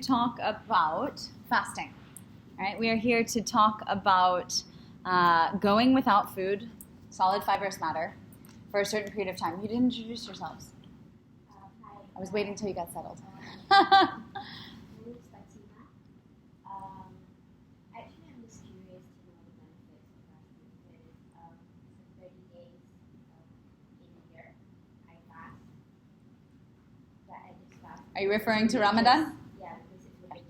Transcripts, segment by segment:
talk about fasting. All right, we are here to talk about going without food, solid fibrous matter, for a certain period of time. You didn't introduce yourselves. Hi. I was waiting until you got settled. Actually, I'm just curious to know the benefits of fasting because it's 30 days in a year. I fast. But I just fast. Are you referring to Ramadan? Yeah, because it's religious.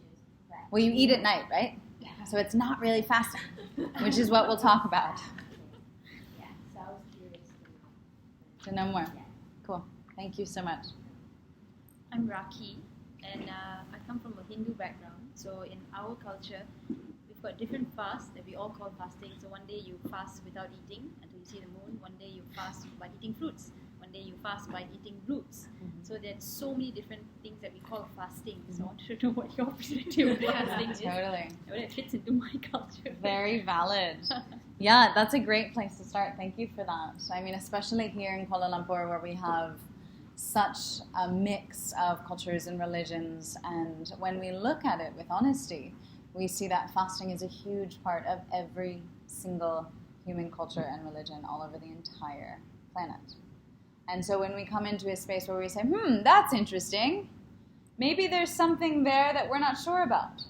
But Well, you eat at night, right? yeah. So it's not really fasting, which is what we'll talk about. Yeah, so I was curious To know more. Yeah. Cool. Thank you so much. I'm Raki, and I come from a Hindu background. So in our culture, we've got different fasts that we all call fasting. So one day you fast without eating until you see the moon. One day you fast by eating fruits. One day you fast by eating roots. So there's so many different things that we call fasting. So I wanted to know what your perspective of fasting is. Totally. And whether it fits into my culture. Very valid. Yeah, that's a great place to start. Thank you for that. I mean, especially here in Kuala Lumpur where we have such a mix of cultures and religions, and when we look at it with honesty, we see that fasting is a huge part of every single human culture and religion all over the entire planet. And so when we come into a space where we say, that's interesting, maybe there's something there that we're not sure about.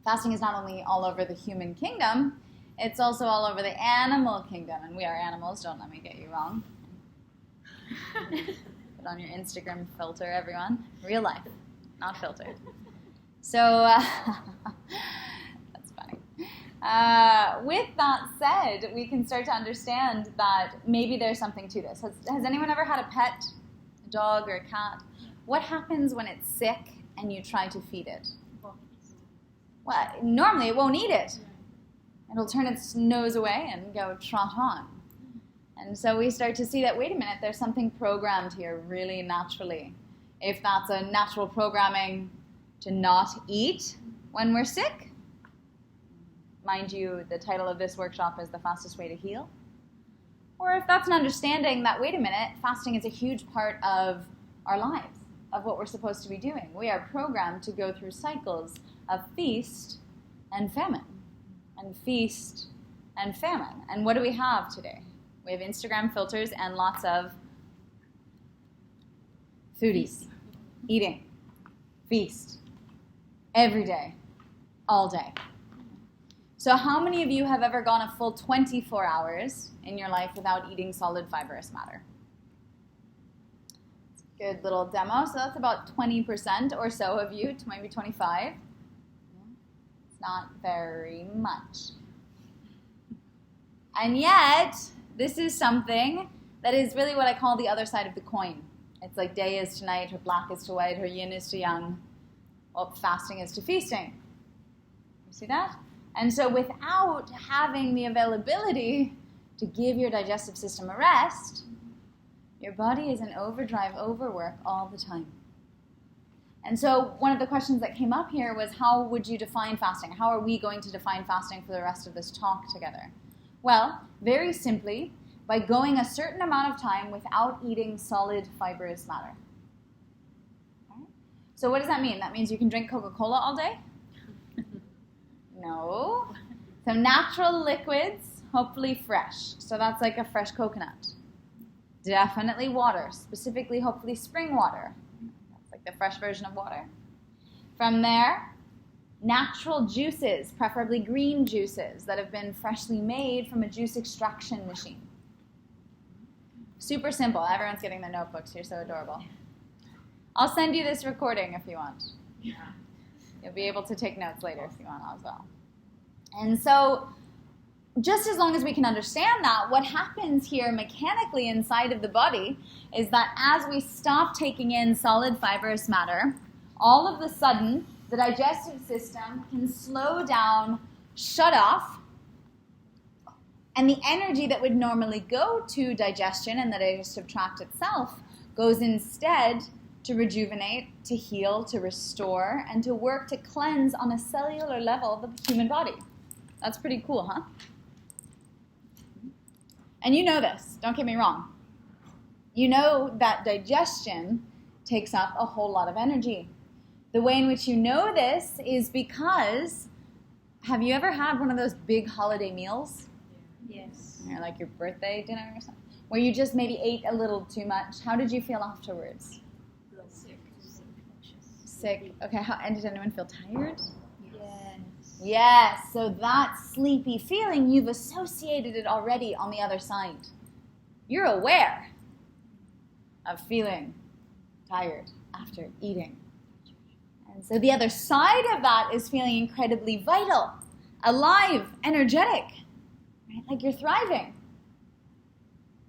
Fasting is not only all over the human kingdom, it's also all over the animal kingdom. And we are animals, don't let me get you wrong. Put on your Instagram filter, everyone. Real life, not filtered. So, that's funny. With that said, we can start to understand that maybe there's something to this. Has anyone ever had a pet, a dog or a cat? What happens when it's sick and you try to feed it? Well, normally it won't eat it. It'll turn its nose away and go trot on. And so we start to see that, wait a minute, there's something programmed here really naturally. If that's a natural programming to not eat when we're sick, mind you, the title of this workshop is The Fastest Way to Heal. Or if that's an understanding that, wait a minute, fasting is a huge part of our lives, of what we're supposed to be doing. We are programmed to go through cycles of feast and famine, and feast and famine. And what do we have today? We have Instagram filters and lots of foodies, eating, feast, every day, all day. So how many of you have ever gone a full 24 hours in your life without eating solid fibrous matter? Good little demo. So that's about 20% or so of you, maybe 25. It's not very much. And yet, this is something that is really what I call the other side of the coin. It's like day is to night, or black is to white, or yin is to yang. Well, fasting is to feasting. You see that? And so without having the availability to give your digestive system a rest, your body is in overdrive, overwork all the time. And so one of the questions that came up here was, how would you define fasting? How are we going to define fasting for the rest of this talk together? Well, very simply, by going a certain amount of time without eating solid fibrous matter. Right? So what does that mean? That means you can drink Coca-Cola all day? No. So natural liquids, hopefully fresh. So that's like a fresh coconut. Definitely water, specifically hopefully spring water. That's like the fresh version of water. From there, natural juices, preferably green juices that have been freshly made from a juice extraction machine. Super simple. Everyone's getting their notebooks. You're so adorable. I'll send you this recording if you want. You'll be able to take notes later if you want as well. And so, just as long as we can understand that, what happens here mechanically inside of the body is that as we stop taking in solid fibrous matter, all of a sudden, the digestive system can slow down, shut off, and the energy that would normally go to digestion and the digestive tract itself goes instead to rejuvenate, to heal, to restore, and to work to cleanse on a cellular level the human body. That's pretty cool, huh? And you know this, don't get me wrong. You know that digestion takes up a whole lot of energy. The way in which you know this is because, have you ever had one of those big holiday meals? Yes. Or like your birthday dinner or something, where you just maybe ate a little too much? How did you feel afterwards? Sick. Sick. Okay, and did anyone feel tired? Yes. Yes, so that sleepy feeling, you've associated it already on the other side. You're aware of feeling tired after eating. And so the other side of that is feeling incredibly vital, alive, energetic, right? Like you're thriving.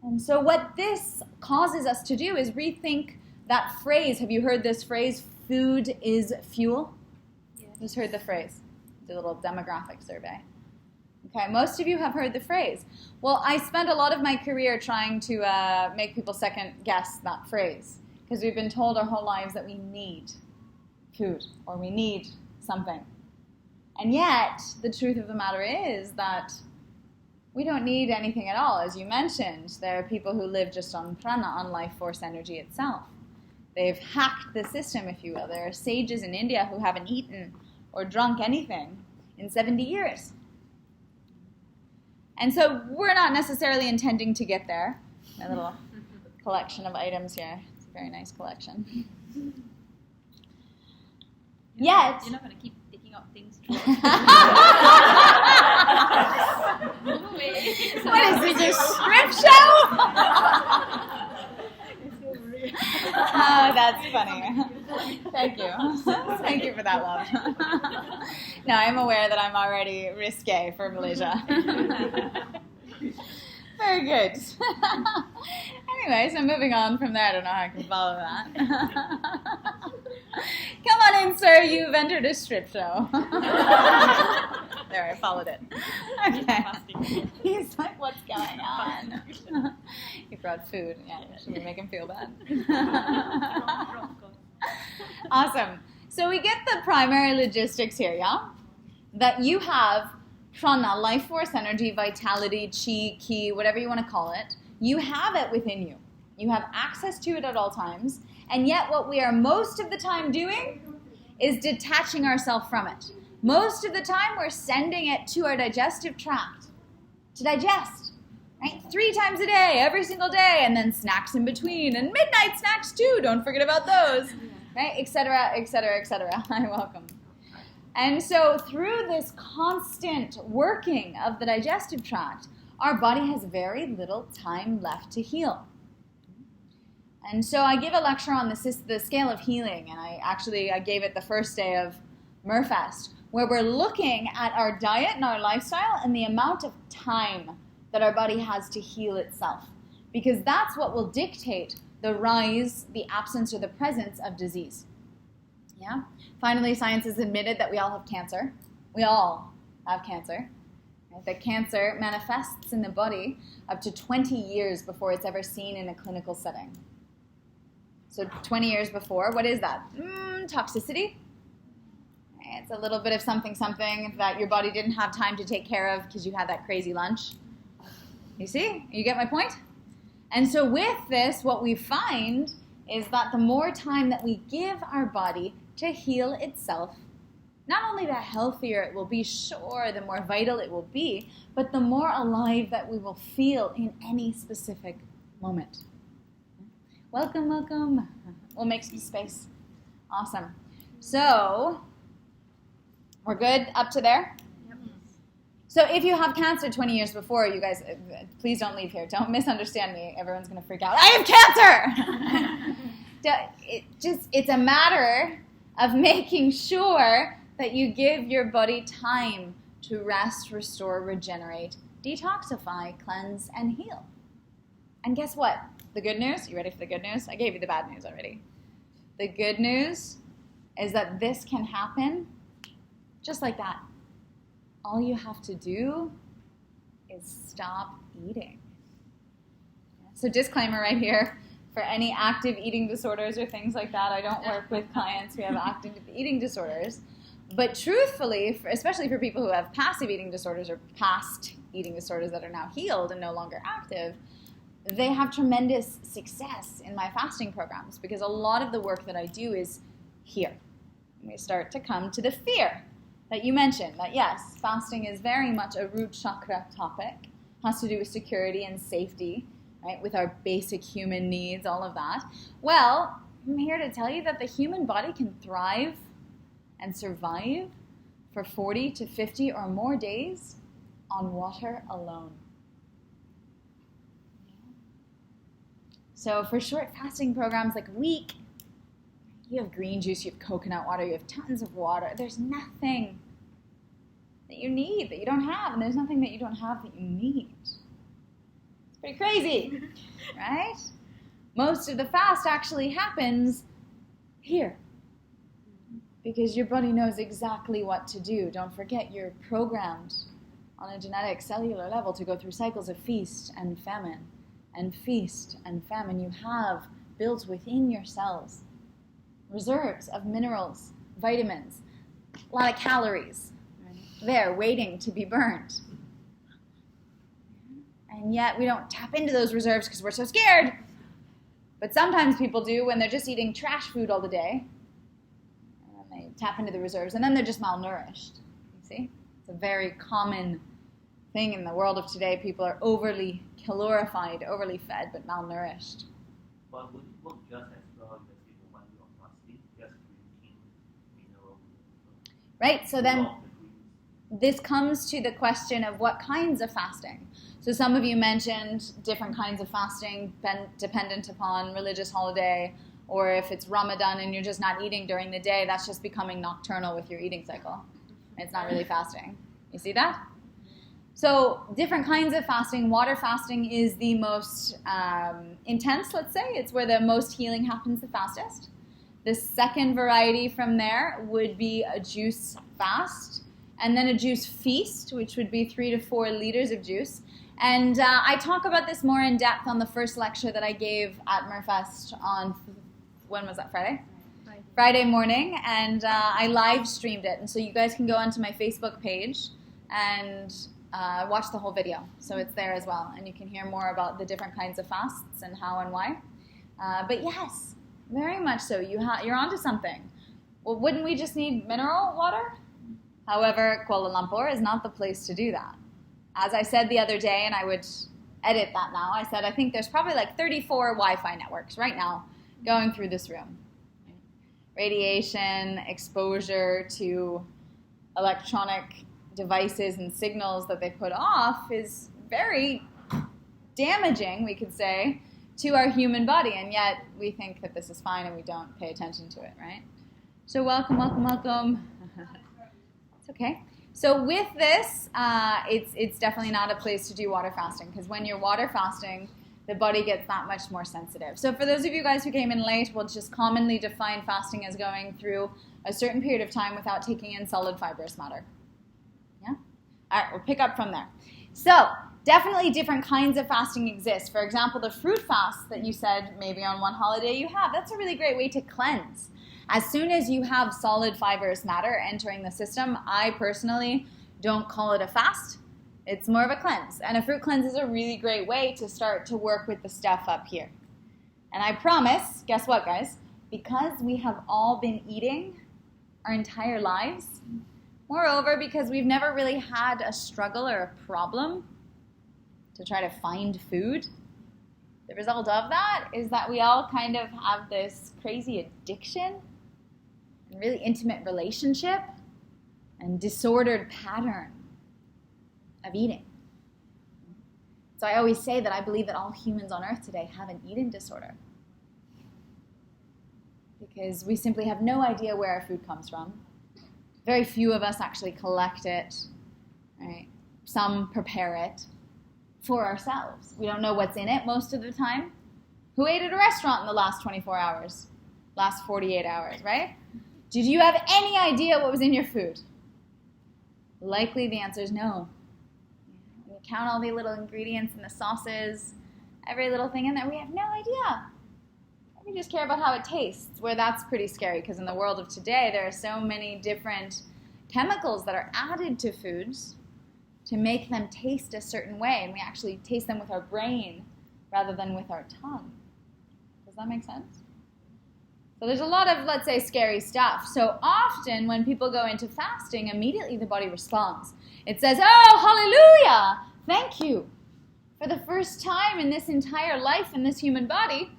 And so what this causes us to do is rethink that phrase. Have you heard this phrase, food is fuel? Yes. Just heard the phrase. Did a little demographic survey. Okay, most of you have heard the phrase. Well, I spent a lot of my career trying to make people second guess that phrase because we've been told our whole lives that we need food or we need something. And yet, the truth of the matter is that we don't need anything at all. As you mentioned, there are people who live just on prana, on life force energy itself. They've hacked the system, if you will. There are sages in India who haven't eaten or drunk anything in 70 years. And so we're not necessarily intending to get there. My little collection of items here. It's a very nice collection. Yet, You're not going to keep taking out things. What is this, a strip show? Oh, that's funny. Thank you. Thank you for that, love. No, I'm aware that I'm already risque for Malaysia. Very good. Anyway, so moving on from there, I don't know how I can follow that. Come on in, sir. You've entered a strip show. There, I followed it. Okay. He's like, what's going on? He brought food. Yeah, should we make him feel bad? Awesome. So we get the primary logistics here, yeah? That you have prana, life force energy, vitality, chi, ki, whatever you want to call it. You have it within you. You have access to it at all times. And yet what we are most of the time doing is detaching ourselves from it. Most of the time we're sending it to our digestive tract to digest, right? 3 times a day, every single day, and then snacks in between, and midnight snacks too, don't forget about those, right? Et cetera, et cetera, et cetera. You're welcome. And so through this constant working of the digestive tract, our body has very little time left to heal. And so I give a lecture on the scale of healing, and I gave it the first day of MURFEST, where we're looking at our diet and our lifestyle and the amount of time that our body has to heal itself. Because that's what will dictate the rise, the absence, or the presence of disease. Yeah? Finally, science has admitted that we all have cancer. We all have cancer. Right? That cancer manifests in the body up to 20 years before it's ever seen in a clinical setting. So 20 years before, what is that? Toxicity. It's a little bit of something that your body didn't have time to take care of because you had that crazy lunch. You see? You get my point? And so with this, what we find is that the more time that we give our body to heal itself, not only the healthier it will be, sure, the more vital it will be, but the more alive that we will feel in any specific moment. Welcome, welcome. We'll make some space. Awesome. So, we're good up to there? Yep. So if you have cancer 20 years before, you guys, please don't leave here. Don't misunderstand me. Everyone's going to freak out. I have cancer! It's a matter of making sure that you give your body time to rest, restore, regenerate, detoxify, cleanse, and heal. And guess what? The good news, you ready for the good news? I gave you the bad news already. The good news is that this can happen just like that. All you have to do is stop eating. So disclaimer right here, for any active eating disorders or things like that, I don't work with clients who have active eating disorders. But truthfully, especially for people who have passive eating disorders or past eating disorders that are now healed and no longer active, they have tremendous success in my fasting programs because a lot of the work that I do is here. we start to come to the fear that you mentioned, that yes, fasting is very much a root chakra topic, has to do with security and safety, right, with our basic human needs, all of that. Well, I'm here to tell you that the human body can thrive and survive for 40 to 50 or more days on water alone. So for short fasting programs like a week, you have green juice, you have coconut water, you have tons of water. There's nothing that you need that you don't have, and there's nothing that you don't have that you need. It's pretty crazy, right? Most of the fast actually happens here because your body knows exactly what to do. Don't forget, you're programmed on a genetic cellular level to go through cycles of feast and famine. And feast and famine. You have built within your cells reserves of minerals, vitamins, a lot of calories there waiting to be burned. And yet we don't tap into those reserves because we're so scared. But sometimes people do when they're just eating trash food all the day. And they tap into the reserves and then they're just malnourished. You see? It's a very common thing in the world of today. People are overly calorified, overly fed, but malnourished. But would it work just as well if let's say for 1 year of fasting, just drinking mineral water? Right, so then this comes to the question of what kinds of fasting. So some of you mentioned different kinds of fasting dependent upon religious holiday, or if it's Ramadan and you're just not eating during the day, that's just becoming nocturnal with your eating cycle. It's not really fasting. You see that? So different kinds of fasting. Water fasting is the most intense, let's say. It's where the most healing happens the fastest. The second variety from there would be a juice fast, and then a juice feast, which would be 3 to 4 liters of juice. And I talk about this more in depth on the first lecture that I gave at MURFEST on, when was that, Friday? Friday morning, and I live streamed it. And so you guys can go onto my Facebook page and watch the whole video. So it's there as well, and you can hear more about the different kinds of fasts and how and why. But yes, very much so. You're onto something. Well, wouldn't we just need mineral water? However, Kuala Lumpur is not the place to do that. As I said the other day, and I would edit that now, I said I think there's probably like 34 Wi-Fi networks right now going through this room. Radiation, exposure to electronic devices and signals that they put off is very damaging, we could say, to our human body, and yet we think that this is fine and we don't pay attention to it, right? So welcome, welcome, welcome. It's okay. So with this, it's definitely not a place to do water fasting, because when you're water fasting, the body gets that much more sensitive. So for those of you guys who came in late, we'll just commonly define fasting as going through a certain period of time without taking in solid fibrous matter. Yeah? All right, we'll pick up from there. So definitely different kinds of fasting exist. For example, the fruit fast that you said maybe on one holiday you have, that's a really great way to cleanse. As soon as you have solid fibrous matter entering the system, I personally don't call it a fast. It's more of a cleanse. And a fruit cleanse is a really great way to start to work with the stuff up here. And I promise, guess what, guys? Because we have all been eating our entire lives, moreover, because we've never really had a struggle or a problem to try to find food, the result of that is that we all kind of have this crazy addiction and really intimate relationship and disordered pattern of eating. So I always say that I believe that all humans on earth today have an eating disorder, because we simply have no idea where our food comes from. Very few of us actually collect it, right? Some prepare it for ourselves. We don't know what's in it most of the time. Who ate at a restaurant in the last 24 hours? Last 48 hours, right? Did you have any idea what was in your food? Likely the answer is no. When you count all the little ingredients and the sauces, every little thing in there, we have no idea. We just care about how it tastes, where that's pretty scary, because in the world of today, there are so many different chemicals that are added to foods to make them taste a certain way, and we actually taste them with our brain rather than with our tongue. Does that make sense? So there's a lot of, let's say, scary stuff. So often when people go into fasting, immediately the body responds. It says, oh, hallelujah, thank you. For the first time in this entire life in this human body,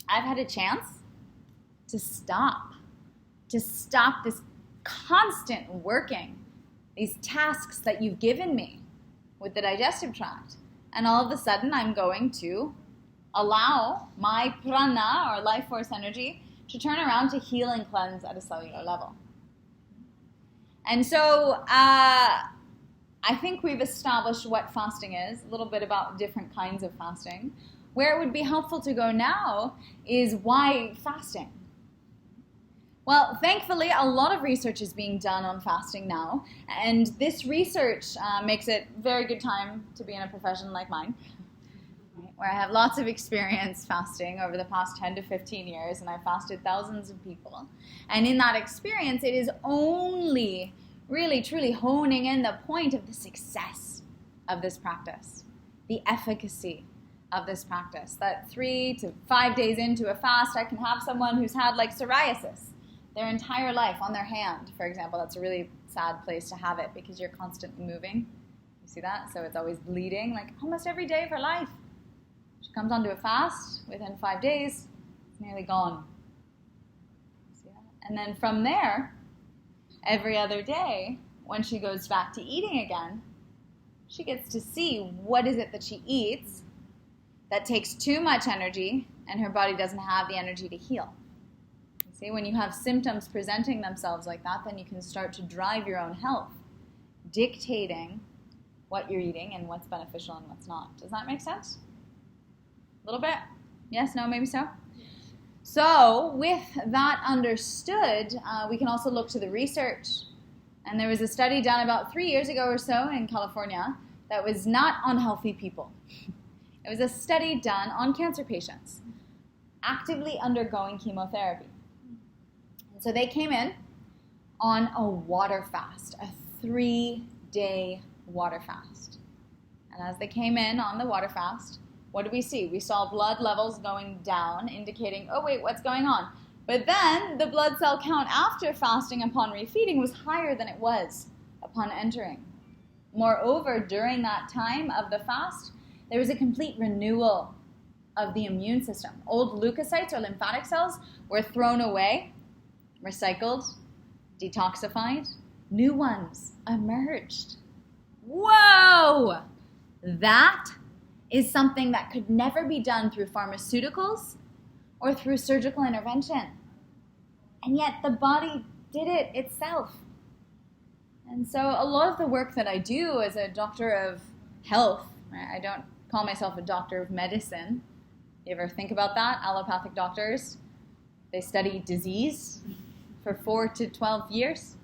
I've had a chance to stop this constant working, these tasks that you've given me with the digestive tract. And all of a sudden, I'm going to allow my prana, or life force energy, to turn around to heal and cleanse at a cellular level. And so I think we've established what fasting is, a little bit about different kinds of fasting. Where it would be helpful to go now is why fasting? Well, thankfully, a lot of research is being done on fasting now, and this research makes it a very good time to be in a profession like mine, where I have lots of experience fasting over the past 10 to 15 years, and I've fasted thousands of people. And in that experience, it is only really, truly honing in the point of the success of this practice, the efficacy of this practice, that 3 to 5 days into a fast, I can have someone who's had like psoriasis their entire life on their hand, for example. That's a really sad place to have it because you're constantly moving. You see that? So it's always bleeding, like almost every day of her life. She comes onto a fast, within 5 days, it's nearly gone. See that? And then from there, every other day, when she goes back to eating again, she gets to see what is it that she eats that takes too much energy and her body doesn't have the energy to heal. See, when you have symptoms presenting themselves like that, then you can start to drive your own health, dictating what you're eating and what's beneficial and what's not. Does that make sense? A little bit? Yes, no, maybe so? So, with that understood, we can also look to the research. And there was a study done about 3 years ago or so in California that was not on healthy people. It was a study done on cancer patients actively undergoing chemotherapy. And so they came in on a water fast, a 3-day water fast. And as they came in on the water fast, what did we see? We saw blood levels going down, indicating, oh wait, what's going on? But then the blood cell count after fasting upon refeeding was higher than it was upon entering. Moreover, during that time of the fast, there was a complete renewal of the immune system. Old leukocytes or lymphatic cells were thrown away, recycled, detoxified. New ones emerged. Whoa! That is something that could never be done through pharmaceuticals or through surgical intervention. And yet the body did it itself. And so a lot of the work that I do as a doctor of health, I don't call myself a doctor of medicine. You ever think about that? Allopathic doctors, they study disease for 4 to 12 years.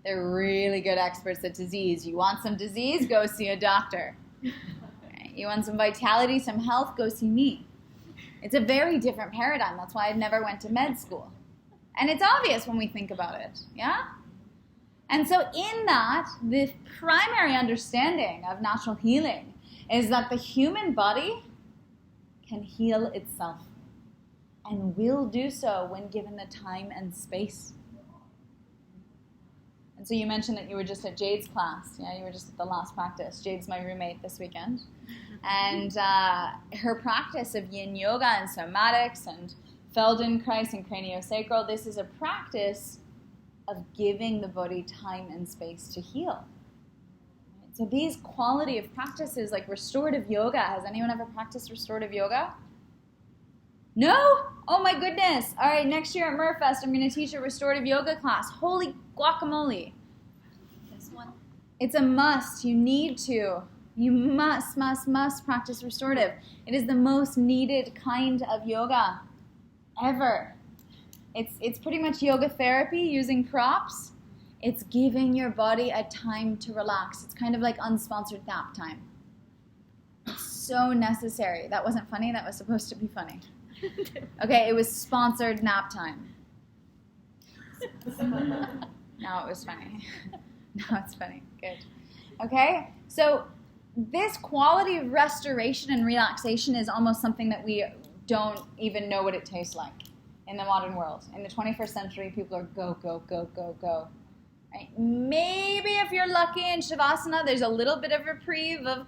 They're really good experts at disease. You want some disease? Go see a doctor. You want some vitality, some health? Go see me. It's a very different paradigm. That's why I never went to med school. And it's obvious when we think about it, yeah? And so in that, the primary understanding of natural healing is that the human body can heal itself and will do so when given the time and space. And so you mentioned that you were just at Jade's class. Yeah, you were just at the last practice. Jade's my roommate this weekend. And her practice of Yin Yoga and somatics and Feldenkrais and craniosacral, this is a practice of giving the body time and space to heal. So these quality of practices like restorative yoga, has anyone ever practiced restorative yoga? No? Oh my goodness. All right, next year at MURFEST, I'm going to teach a restorative yoga class. Holy guacamole. This one. It's a must. You need to. You must practice restorative. It is the most needed kind of yoga ever. It's pretty much yoga therapy using props. It's giving your body a time to relax. It's kind of like unsponsored nap time. It's so necessary. That wasn't funny. That was supposed to be funny. Okay, it was sponsored nap time. Now it was funny. Now it's funny. Good. Okay, so this quality of restoration and relaxation is almost something that we don't even know what it tastes like. in the modern world. In the 21st century, people are go, go, go, go, go. Right? Maybe if you're lucky in Shavasana, there's a little bit of reprieve of...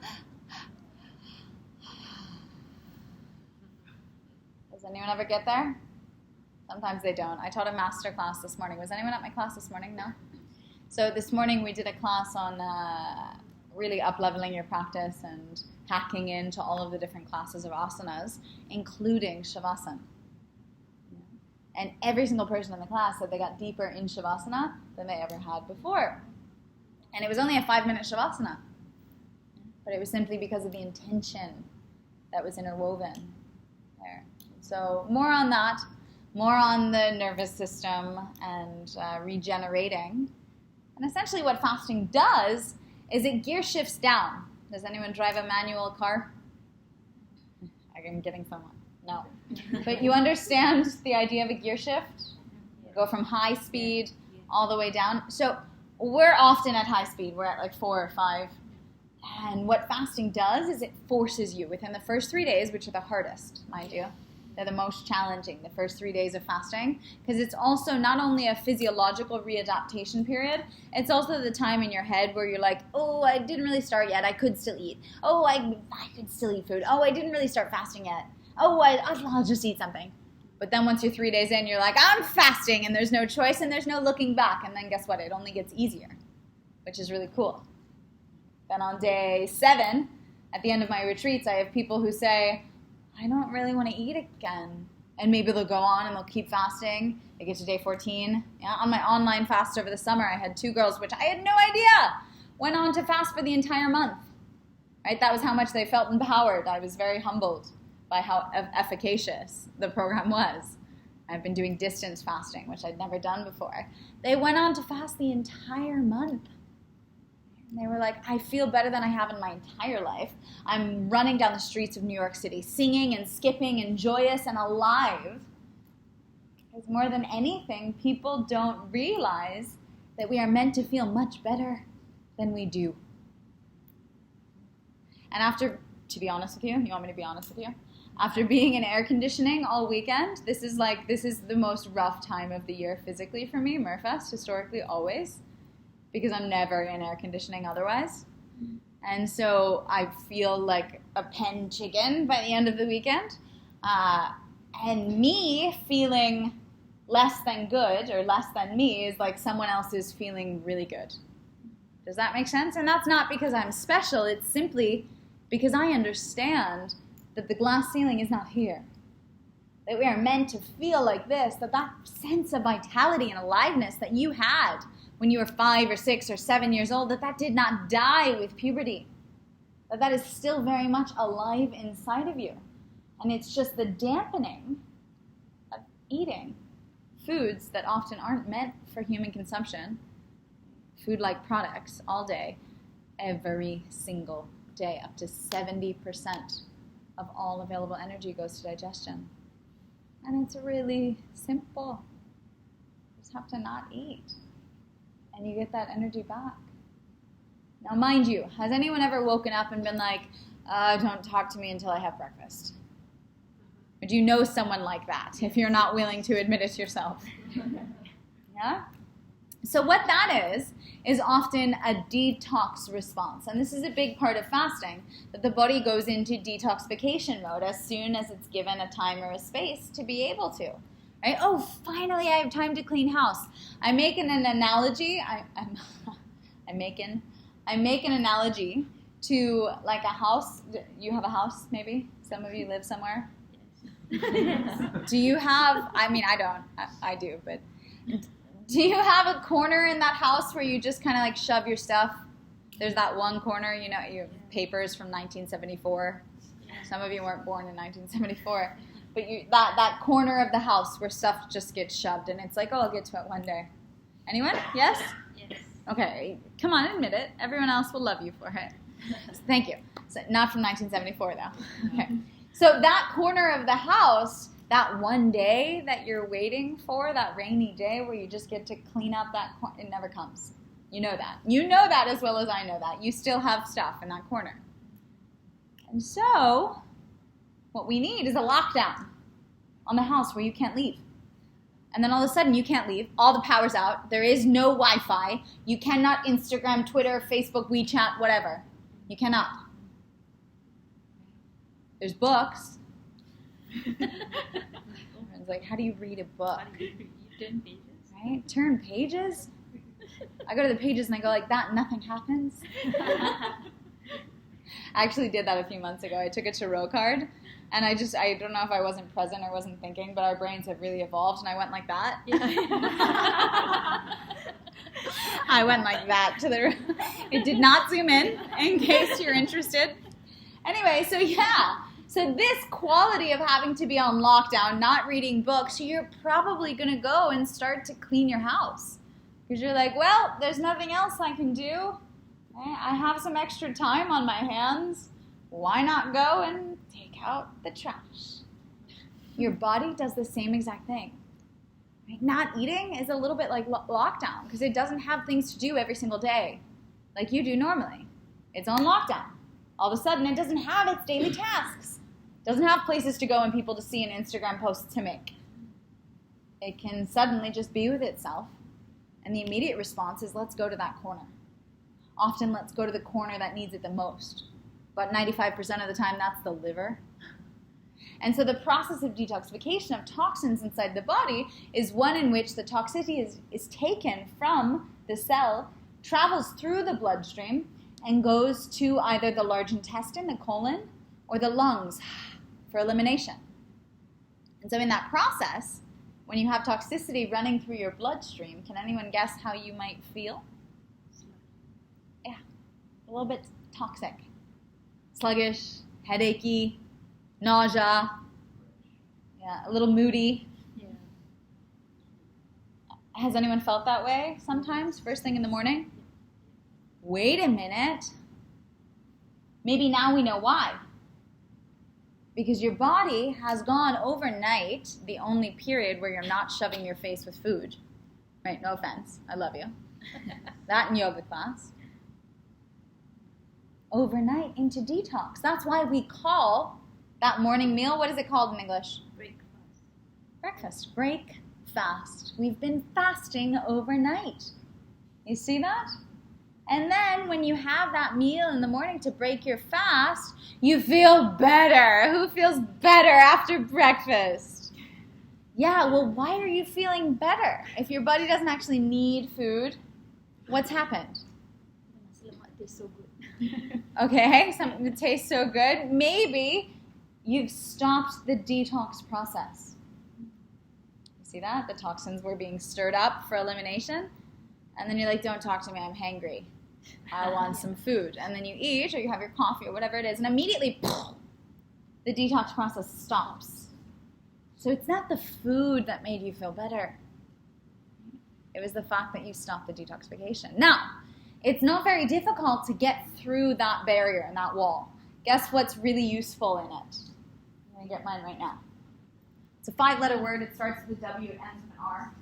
Does anyone ever get there? Sometimes they don't. I taught a master class this morning. Was anyone at my class this morning? No? So this morning we did a class on really up-leveling your practice and hacking into all of the different classes of asanas, including Shavasana. And every single person in the class said they got deeper in Shavasana than they ever had before. And it was only a 5-minute Shavasana. But it was simply because of the intention that was interwoven there. So more on that, more on the nervous system and regenerating. And essentially what fasting does is it gear shifts down. Does anyone drive a manual car? I'm getting someone. No. But you understand the idea of a gear shift? Go from high speed all the way down. So we're often at high speed. We're at like 4 or 5. And what fasting does is it forces you within the first 3 days, which are the hardest, mind you. They're the most challenging, the first 3 days of fasting, because it's also not only a physiological readaptation period, it's also the time in your head where you're like, oh, I didn't really start yet. I could still eat. Oh, I could still eat food. Oh, I didn't really start fasting yet. Oh, I'll just eat something. But then once you're 3 days in, you're like, I'm fasting, and there's no choice, and there's no looking back. And then guess what? It only gets easier, which is really cool. Then on day 7, at the end of my retreats, I have people who say, I don't really want to eat again. And maybe they'll go on and they'll keep fasting. They get to day 14. Yeah, on my online fast over the summer, I had 2 girls, which I had no idea, went on to fast for the entire month. Right? That was how much they felt empowered. I was very humbled by how efficacious the program was. I've been doing distance fasting, which I'd never done before. They went on to fast the entire month. And they were like, I feel better than I have in my entire life. I'm running down the streets of New York City, singing and skipping and joyous and alive. Because more than anything, people don't realize that we are meant to feel much better than we do. And after, to be honest with you want me to be honest with you? After being in air conditioning all weekend, this is the most rough time of the year physically for me, MURFEST, historically, always. Because I'm never in air conditioning otherwise. And so I feel like a pen chicken by the end of the weekend. And me feeling less than good or less than me is like someone else is feeling really good. Does that make sense? And that's not because I'm special. It's simply because I understand that the glass ceiling is not here. That we are meant to feel like this, that sense of vitality and aliveness that you had when you were 5 or 6 or 7 years old, that did not die with puberty. That is still very much alive inside of you. And it's just the dampening of eating foods that often aren't meant for human consumption, food-like products, all day, every single day. Up to 70% of all available energy goes to digestion. And it's really simple. You just have to not eat. And you get that energy back. Now, mind you, has anyone ever woken up and been like, don't talk to me until I have breakfast? Or do you know someone like that, if you're not willing to admit it yourself? Yeah? So what that is often a detox response. And this is a big part of fasting, that the body goes into detoxification mode as soon as it's given a time or a space to be able to. Right? Oh, finally I have time to clean house. I make an analogy. I make an analogy to like a house. You have a house, maybe? Some of you live somewhere? Yes. Do you have, I mean, I don't. I do, but do you have a corner in that house where you just kind of like shove your stuff? There's that one corner, you know, your papers from 1974. Some of you weren't born in 1974. But that corner of the house where stuff just gets shoved, and it's like, oh, I'll get to it one day. Anyone? Yes? Yes. Okay, come on, admit it. Everyone else will love you for it. Thank you. So, not from 1974, though. Okay. So that corner of the house, that one day that you're waiting for, that rainy day where you just get to clean up that corner, it never comes. You know that. You know that as well as I know that. You still have stuff in that corner. And so what we need is a lockdown on the house where you can't leave. And then all of a sudden you can't leave. All the power's out. There is no Wi-Fi. You cannot Instagram, Twitter, Facebook, WeChat, whatever. You cannot. There's books. Everyone's like, how do you read a book? You turn pages. Right? Turn pages? I go to the pages and I go like that and nothing happens. I actually did that a few months ago. I took a tarot card and I don't know if I wasn't present or wasn't thinking, but our brains have really evolved and I went like that. Yeah. I went like that to the, it did not zoom in case you're interested. Anyway, so yeah. So this quality of having to be on lockdown, not reading books, you're probably going to go and start to clean your house. Because you're like, well, there's nothing else I can do. I have some extra time on my hands. Why not go and take out the trash? Your body does the same exact thing. Right? Not eating is a little bit like lockdown because it doesn't have things to do every single day like you do normally. It's on lockdown. All of a sudden, it doesn't have its daily tasks. It doesn't have places to go and people to see and Instagram posts to make. It can suddenly just be with itself. And the immediate response is, let's go to that corner. Often, let's go to the corner that needs it the most. But 95% of the time, that's the liver. And so the process of detoxification of toxins inside the body is one in which the toxicity is taken from the cell, travels through the bloodstream, and goes to either the large intestine, the colon, or the lungs for elimination. And so in that process, when you have toxicity running through your bloodstream, can anyone guess how you might feel? Yeah, a little bit toxic. Sluggish, headachy, nausea, yeah, a little moody. Yeah. Has anyone felt that way sometimes, first thing in the morning? Wait a minute. Maybe now we know why. Because your body has gone overnight, the only period where you're not shoving your face with food. Right, no offense, I love you. That in yoga class. Overnight into detox. That's why we call that morning meal, what is it called in English? Breakfast. Breakfast. Break, fast. We've been fasting overnight. You see that? And then when you have that meal in the morning to break your fast, you feel better. Who feels better after breakfast? Yeah, well, why are you feeling better? If your body doesn't actually need food, what's happened? The nasi lemak tastes so good. Okay, something that tastes so good. Maybe you've stopped the detox process. You see that? The toxins were being stirred up for elimination. And then you're like, don't talk to me, I'm hangry. I want some food. And then you eat or you have your coffee or whatever it is. And immediately, the detox process stops. So it's not the food that made you feel better. It was the fact that you stopped the detoxification. Now, it's not very difficult to get through that barrier and that wall. Guess what's really useful in it? I'm going to get mine right now. It's a 5-letter word. It starts with a W, it ends with an R.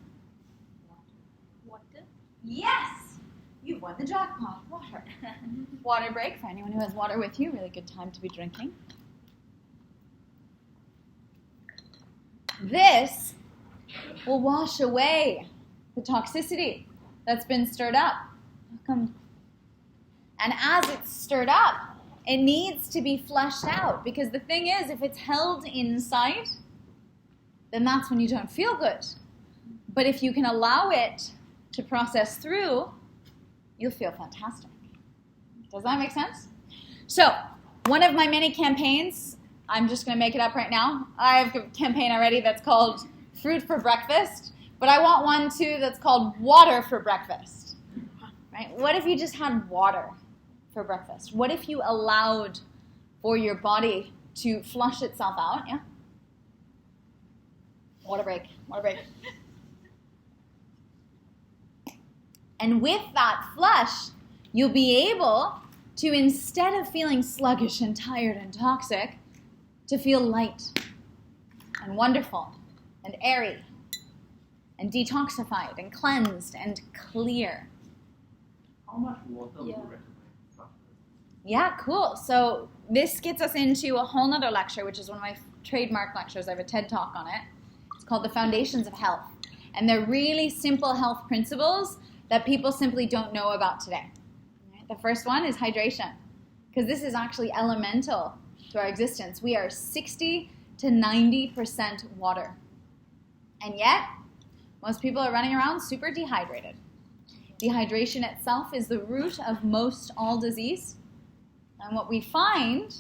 Water. Yes! You've won the jackpot. Water. Water break for anyone who has water with you. Really good time to be drinking. This will wash away the toxicity that's been stirred up. Welcome. And as it's stirred up, it needs to be flushed out. Because the thing is, if it's held inside, then that's when you don't feel good. But if you can allow it to process through, you'll feel fantastic. Does that make sense? So, one of my many campaigns, I'm just going to make it up right now. I have a campaign already that's called Fruit for Breakfast, but I want one too that's called Water for Breakfast. Right? What if you just had water for breakfast? What if you allowed for your body to flush itself out? Yeah? Water break. Water break. And with that flush, you'll be able to, instead of feeling sluggish and tired and toxic, to feel light and wonderful and airy and detoxified and cleansed and clear. How much water would you Yeah. recommend? Yeah, cool. So this gets us into a whole nother lecture, which is one of my trademark lectures. I have a TED Talk on it. It's called The Foundations of Health. And they're really simple health principles that people simply don't know about today. Right? The first one is hydration, because this is actually elemental to our existence. We are 60 to 90% water. And yet, most people are running around super dehydrated. Dehydration itself is the root of most all disease. And what we find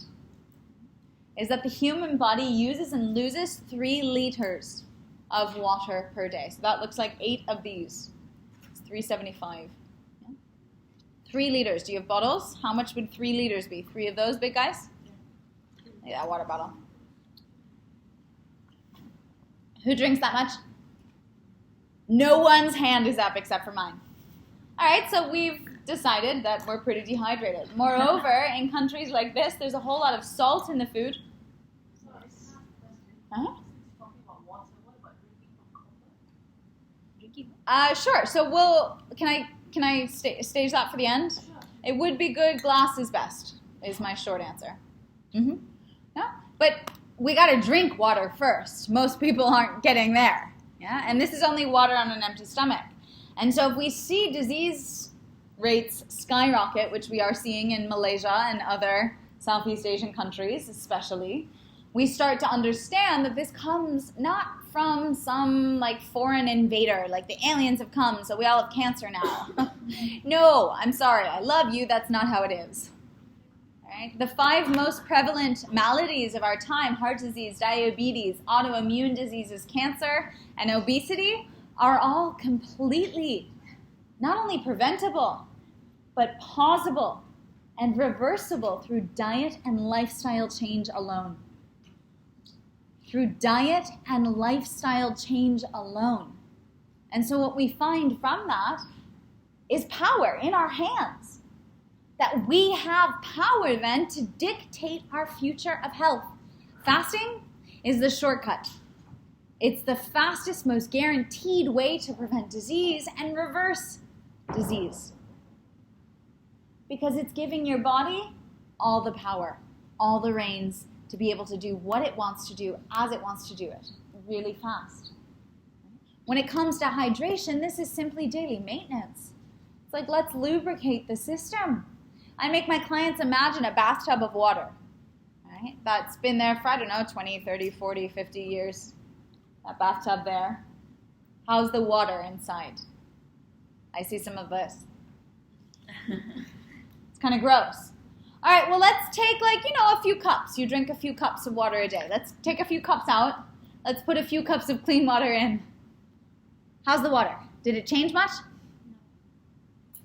is that the human body uses and loses 3 liters of water per day. So that looks like 8 of these. It's 375. Yeah? 3 liters. Do you have bottles? How much would 3 liters be? 3 of those big guys? Yeah, water bottle. Who drinks that much? No one's hand is up except for mine. All right, so we've decided that we're pretty dehydrated. Moreover, in countries like this, there's a whole lot of salt in the food. Uh-huh. Sure. So can I stage that for the end? Sure. It would be good. Glass is best. Is my short answer. Mm-hmm. Yeah. But we got to drink water first. Most people aren't getting there. Yeah. And this is only water on an empty stomach. And so if we see disease rates skyrocket, which we are seeing in Malaysia and other Southeast Asian countries, especially, we start to understand that this comes not from some like foreign invader, like the aliens have come, so we all have cancer now. No, I'm sorry. I love you. That's not how it is. All right? The 5 most prevalent maladies of our time, heart disease, diabetes, autoimmune diseases, cancer, and obesity, are all completely not only preventable, but pausable and reversible through diet and lifestyle change alone. Through diet and lifestyle change alone. And so what we find from that is power in our hands. That we have power then to dictate our future of health. Fasting is the shortcut. It's the fastest, most guaranteed way to prevent disease and reverse disease. Because it's giving your body all the power, all the reins to be able to do what it wants to do as it wants to do it, really fast. When it comes to hydration, this is simply daily maintenance. It's like, let's lubricate the system. I make my clients imagine a bathtub of water, right? That's been there for, 20, 30, 40, 50 years. That bathtub there. How's the water inside? I see some of this. It's kind of gross. All right, well, let's take a few cups. You drink a few cups of water a day. Let's take a few cups out. Let's put a few cups of clean water in. How's the water? Did it change much?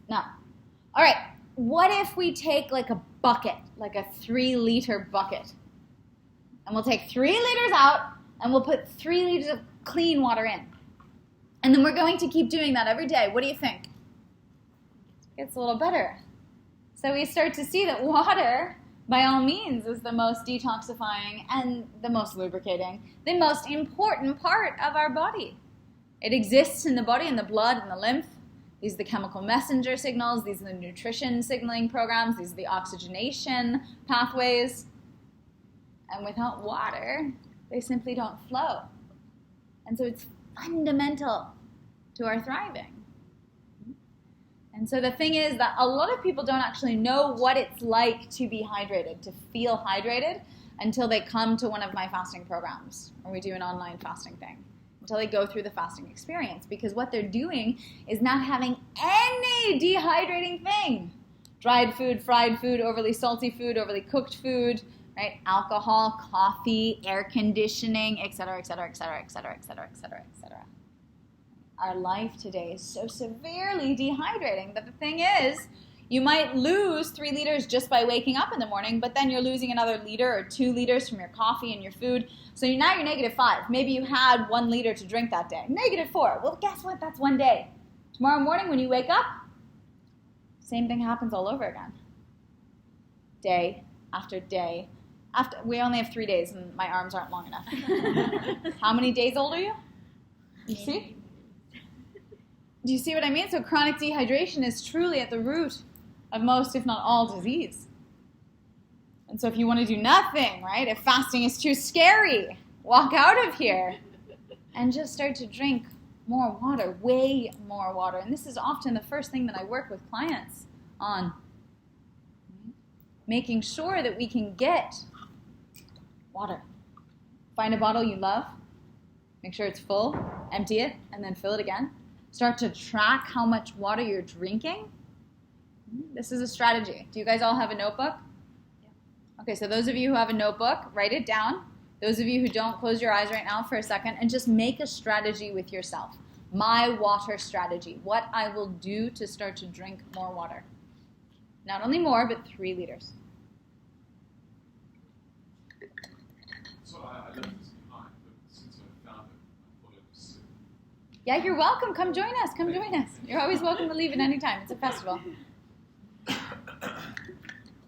No. All right, what if we take like a bucket, like a 3-liter bucket, and we'll take 3 liters out and we'll put 3 liters of clean water in. And then we're going to keep doing that every day. What do you think? It gets a little better. So we start to see that water, by all means, is the most detoxifying and the most lubricating, the most important part of our body. It exists in the body, in the blood, and the lymph. These are the chemical messenger signals. These are the nutrition signaling programs. These are the oxygenation pathways. And without water, they simply don't flow. And so it's fundamental to our thriving. And so the thing is that a lot of people don't actually know what it's like to be hydrated, to feel hydrated, until they come to one of my fasting programs, or we do an online fasting thing, until they go through the fasting experience. Because what they're doing is not having any dehydrating thing. Dried food, fried food, overly salty food, overly cooked food, right? Alcohol, coffee, air conditioning, etc., etc., etc., etc., etc., etc., etc. Our life today is so severely dehydrating that the thing is, you might lose 3 liters just by waking up in the morning, but then you're losing another liter or 2 liters from your coffee and your food. So now you're -5. Maybe you had 1 liter to drink that day. -4. Well, guess what? That's 1 day. Tomorrow morning when you wake up, same thing happens all over again. Day after day. We only have 3 days and my arms aren't long enough. How many days old are you? You see? Do you see what I mean? So chronic dehydration is truly at the root of most, if not all, disease. And so if you want to do nothing, right, if fasting is too scary, walk out of here and just start to drink more water, way more water. And this is often the first thing that I work with clients on. Making sure that we can get water. Find a bottle you love. Make sure it's full. Empty it and then fill it again. Start to track how much water you're drinking. This is a strategy. Do you guys all have a notebook? Yeah. Okay, so those of you who have a notebook, write it down. Those of you who don't, close your eyes right now for a second and just make a strategy with yourself. My water strategy. What I will do to start to drink more water. Not only more, but 3 liters. So I left this behind, but since I found it, I thought I'd just sit. Yeah, you're welcome. Come join us. Come join us. You're always welcome to leave at any time. It's a festival.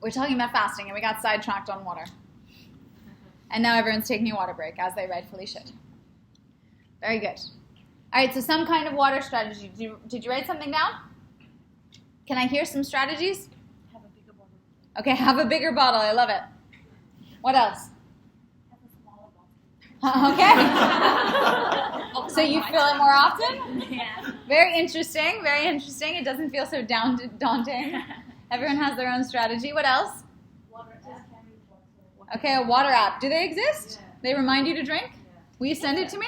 We're talking about fasting, and we got sidetracked on water. And now everyone's taking a water break, as they rightfully should. Very good. All right, so some kind of water strategy. Did you write something down? Can I hear some strategies? Have a bigger bottle. Okay, have a bigger bottle. I love it. What else? Have a smaller bottle. Okay. So you fill it more often? Yeah. Very interesting, very interesting. It doesn't feel so daunting. Everyone has their own strategy. What else? Water app. Okay, a water app. Do they exist? Yeah. They remind you to drink? Will you send it to me?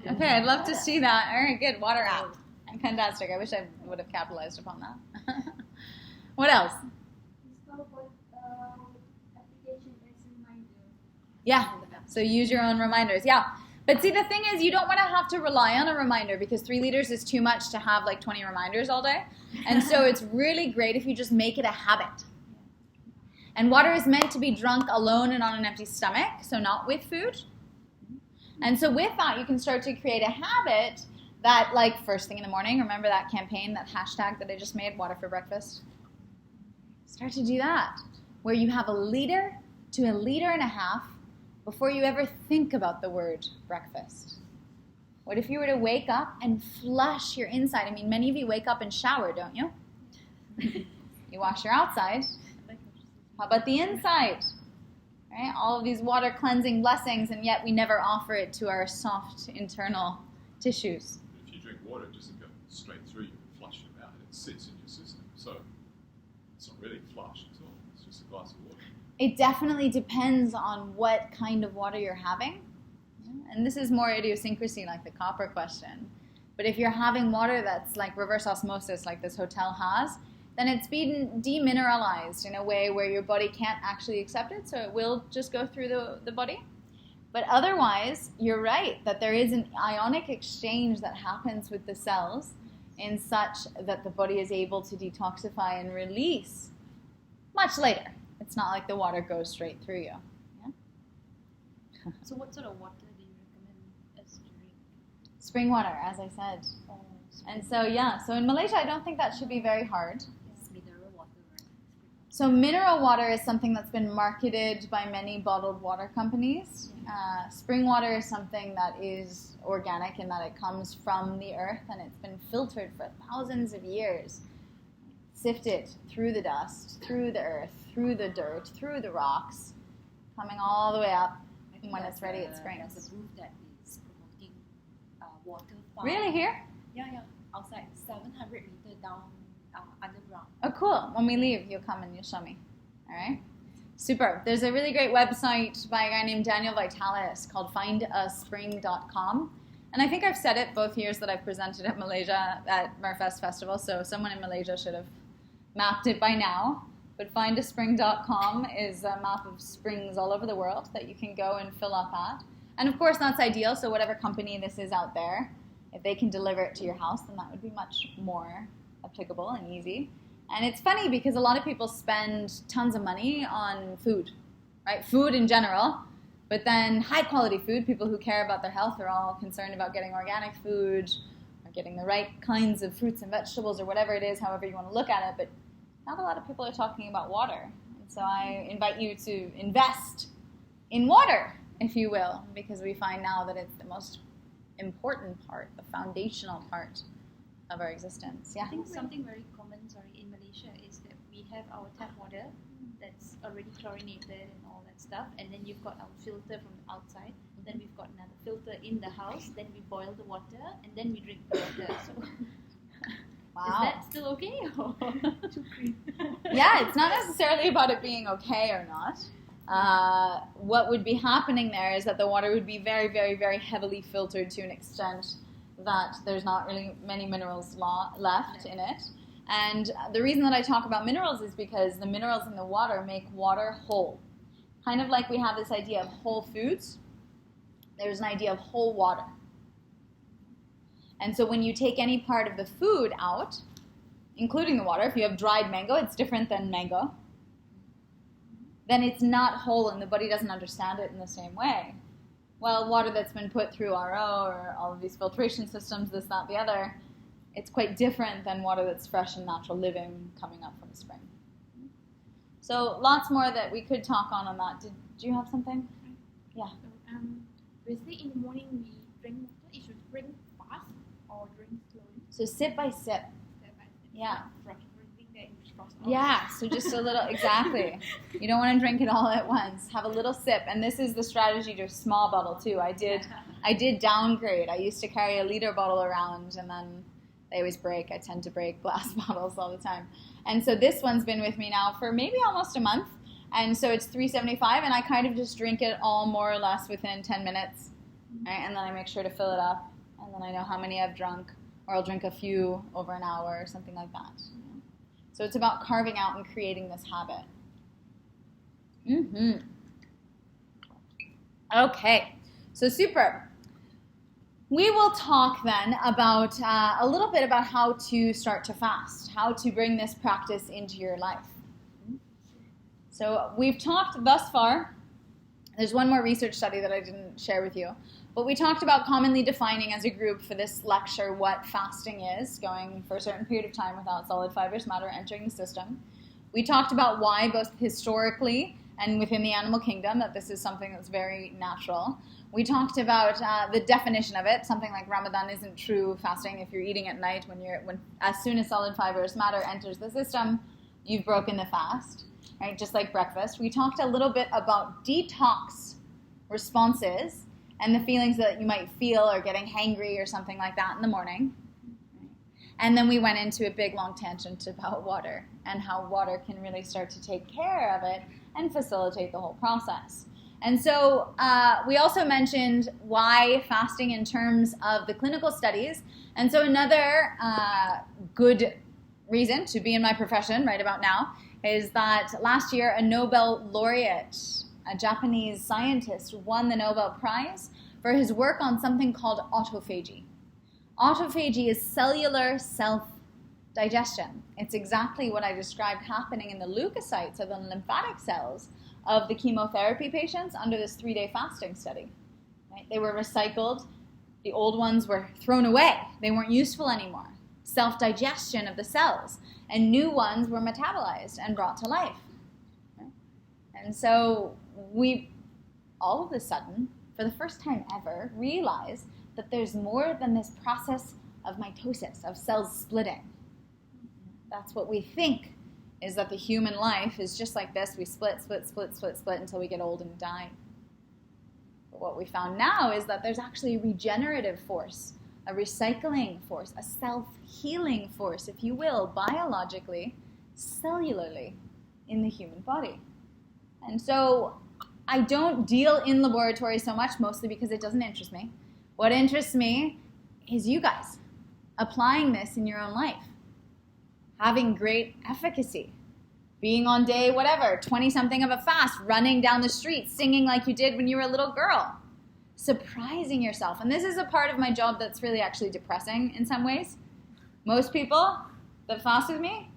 Okay, I'd love to see that. All right, good. Water app. Fantastic. I wish I would have capitalized upon that. What else? Install what application as reminder. Yeah. So use your own reminders. Yeah. But see, the thing is, you don't want to have to rely on a reminder because 3 liters is too much to have like 20 reminders all day. And so it's really great if you just make it a habit. And water is meant to be drunk alone and on an empty stomach, so not with food. And so with that, you can start to create a habit that, like, first thing in the morning, remember that campaign, that hashtag that I just made, water for breakfast? Start to do that, where you have 1 liter to 1.5 liters before you ever think about the word breakfast. What if you were to wake up and flush your inside? I mean, many of you wake up and shower, don't you? You wash your outside. How about the inside? Right? All of these water cleansing blessings, and yet we never offer it to our soft internal tissues. If you drink water, it doesn't go straight through you and flush it out. It sits in your system. So it's not really flushed at all. It's just a glass of water. It definitely depends on what kind of water you're having. And this is more idiosyncrasy, like the copper question. But if you're having water that's like reverse osmosis, like this hotel has, then it's been demineralized in a way where your body can't actually accept it, so it will just go through the body. But otherwise, you're right, that there is an ionic exchange that happens with the cells in such that the body is able to detoxify and release much later. It's not like the water goes straight through you. Yeah? So what sort of water do you recommend us to drink? Spring water, as I said. And so, yeah, so in Malaysia, I don't think that should be very hard. It's mineral water, right? So mineral water is something that's been marketed by many bottled water companies. Spring water is something that is organic in that it comes from the earth and it's been filtered for thousands of years. Sifted through the dust, through the earth, through the dirt, through the rocks, coming all the way up. When it's ready, it springs. There's a group that is promoting water farm. Really, here? Yeah. Outside, 700 meters down underground. Oh, cool. When we leave, you'll come and you'll show me. All right? Super. There's a really great website by a guy named Daniel Vitalis called findaspring.com. And I think I've said it both years that I've presented at Malaysia at MURFEST Festival, so someone in Malaysia should have mapped it by now. But findaspring.com is a map of springs all over the world that you can go and fill up at. And of course, that's ideal, so whatever company this is out there, if they can deliver it to your house, then that would be much more applicable and easy. And it's funny because a lot of people spend tons of money on food, right? Food in general, but then high-quality food, people who care about their health are all concerned about getting organic food or getting the right kinds of fruits and vegetables or whatever it is, however you want to look at it. But not a lot of people are talking about water. And so I invite you to invest in water, if you will, because we find now that it's the most important part, the foundational part of our existence. Yeah. I think something very common, in Malaysia is that we have our tap water that's already chlorinated and all that stuff, and then you've got our filter from the outside. Then we've got another filter in the house. Then we boil the water, and then we drink the water. So, Wow. is that still okay? Or Yeah, it's not necessarily about it being okay or not. What would be happening there is that the water would be very, very, very heavily filtered to an extent that there's not really many minerals left in it. And the reason that I talk about minerals is because the minerals in the water make water whole. Kind of like we have this idea of whole foods, there's an idea of whole water. And so when you take any part of the food out, including the water, if you have dried mango, it's different than mango, then it's not whole and the body doesn't understand it in the same way. Well, water that's been put through RO or all of these filtration systems, this, that, the other, it's quite different than water that's fresh and natural living coming up from a spring. So lots more that we could talk on that. Did you have something? Yeah. So, basically in the morning we drink water. You should drink fast or drink slowly. So sip by sip. Step by step. Yeah. Rush everything that you cross off. Yeah, so just a little, exactly. You don't want to drink it all at once. Have a little sip. And this is the strategy to a small bottle too. I did downgrade. I used to carry a liter bottle around and then they always break. I tend to break glass bottles all the time. And so this one's been with me now for maybe almost a month. And so it's 375 and I kind of just drink it all more or less within 10 minutes. Right? And then I make sure to fill it up. And then I know how many I've drunk. Or I'll drink a few over an hour or something like that. So it's about carving out and creating this habit. Okay, so super. We will talk then about a little bit about how to start to fast, how to bring this practice into your life. So we've talked thus far, there's one more research study that I didn't share with you, but we talked about commonly defining as a group for this lecture what fasting is, going for a certain period of time without solid fibrous matter entering the system. We talked about why, both historically and within the animal kingdom, that this is something that's very natural. We talked about the definition of it. Something like Ramadan isn't true fasting if you're eating at night. When as soon as solid fibrous matter enters the system, you've broken the fast, right? Just like breakfast. We talked a little bit about detox responses and the feelings that you might feel or getting hangry or something like that in the morning. And then we went into a big long tangent about water and how water can really start to take care of it and facilitate the whole process. And so we also mentioned why fasting in terms of the clinical studies. And so another good reason to be in my profession right about now is that last year a Nobel laureate, a Japanese scientist, won the Nobel Prize for his work on something called autophagy. Autophagy is cellular self-digestion. It's exactly what I described happening in the leukocytes, or the lymphatic cells, of the chemotherapy patients under this 3-day fasting study. Right? They were recycled. The old ones were thrown away. They weren't useful anymore. Self-digestion of the cells. And new ones were metabolized and brought to life. Right? And so we, all of a sudden, for the first time ever, realized that there's more than this process of mitosis, of cells splitting. That's what we think, is that the human life is just like this. We split until we get old and die. But what we found now is that there's actually a regenerative force, a recycling force, a self-healing force, if you will, biologically, cellularly, in the human body. And so I don't deal in laboratory so much, mostly because it doesn't interest me. What interests me is you guys applying this in your own life, having great efficacy, being on day whatever, 20-something of a fast, running down the street, singing like you did when you were a little girl, surprising yourself. And this is a part of my job that's really actually depressing in some ways. Most people that fast with me,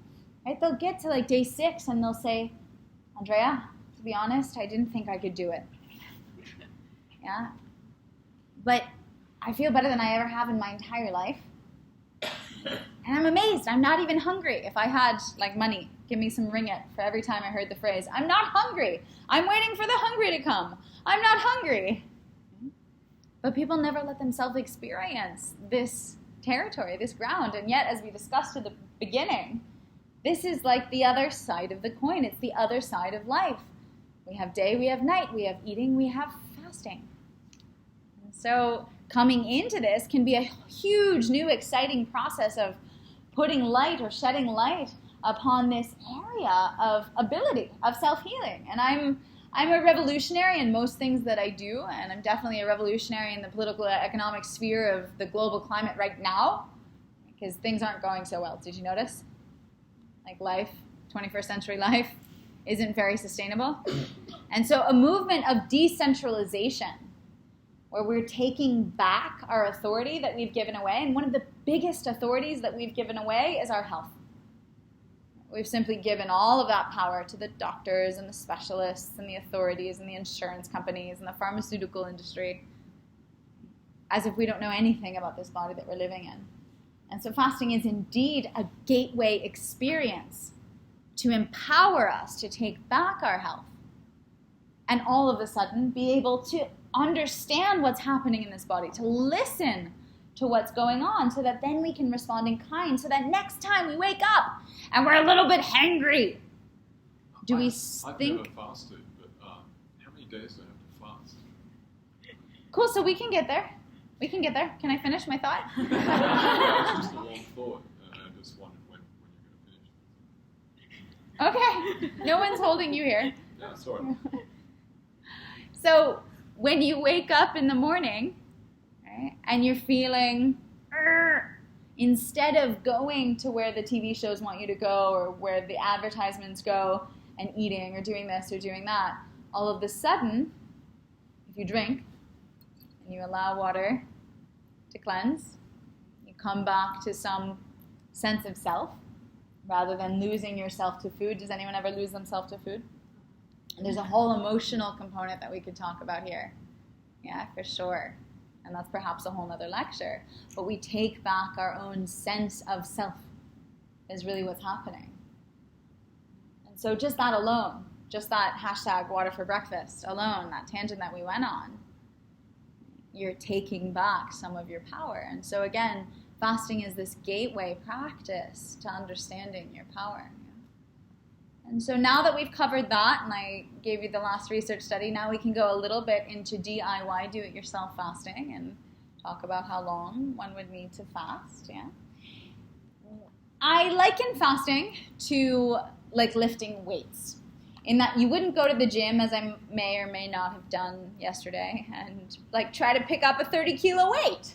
right, they'll get to like day 6 and they'll say, Andrea, to be honest, I didn't think I could do it. Yeah. But I feel better than I ever have in my entire life. And I'm amazed. I'm not even hungry. If I had like money, give me some ringgit for every time I heard the phrase, I'm not hungry. I'm waiting for the hungry to come. I'm not hungry. But people never let themselves experience this territory, this ground. And yet, as we discussed at the beginning, this is like the other side of the coin. It's the other side of life. We have day, we have night, we have eating, we have fasting. So coming into this can be a huge, new, exciting process of putting light or shedding light upon this area of ability, of self-healing. And I'm a revolutionary in most things that I do, and I'm definitely a revolutionary in the political economic sphere of the global climate right now, because things aren't going so well. Did you notice? Like life, 21st century life, isn't very sustainable. And so a movement of decentralization, where we're taking back our authority that we've given away, and one of the biggest authorities that we've given away is our health. We've simply given all of that power to the doctors and the specialists and the authorities and the insurance companies and the pharmaceutical industry, as if we don't know anything about this body that we're living in. And so fasting is indeed a gateway experience to empower us to take back our health and all of a sudden be able to understand what's happening in this body, to listen to what's going on, so that then we can respond in kind, so that next time we wake up and we're a little bit hangry, do we I've think... never fasted, but how many days do I have to fast? Cool, so we can get there. We can get there. Can I finish my thought? It's just a long thought, and I just wondered when you're going to finish. Okay, no one's holding you here. Yeah, sorry. So when you wake up in the morning, right, and you're feeling, instead of going to where the TV shows want you to go or where the advertisements go and eating or doing this or doing that, all of a sudden, if you drink and you allow water to cleanse, you come back to some sense of self rather than losing yourself to food. Does anyone ever lose themselves to food? And there's a whole emotional component that we could talk about here. Yeah, for sure. And that's perhaps a whole other lecture. But we take back our own sense of self is really what's happening. And so just that alone, just that hashtag water for breakfast alone, that tangent that we went on, you're taking back some of your power. And so again, fasting is this gateway practice to understanding your power. And so now that we've covered that, and I gave you the last research study, now we can go a little bit into DIY, do-it-yourself fasting, and talk about how long one would need to fast. Yeah, I liken fasting to like lifting weights, in that you wouldn't go to the gym, as I may or may not have done yesterday, and like try to pick up a 30-kilo weight.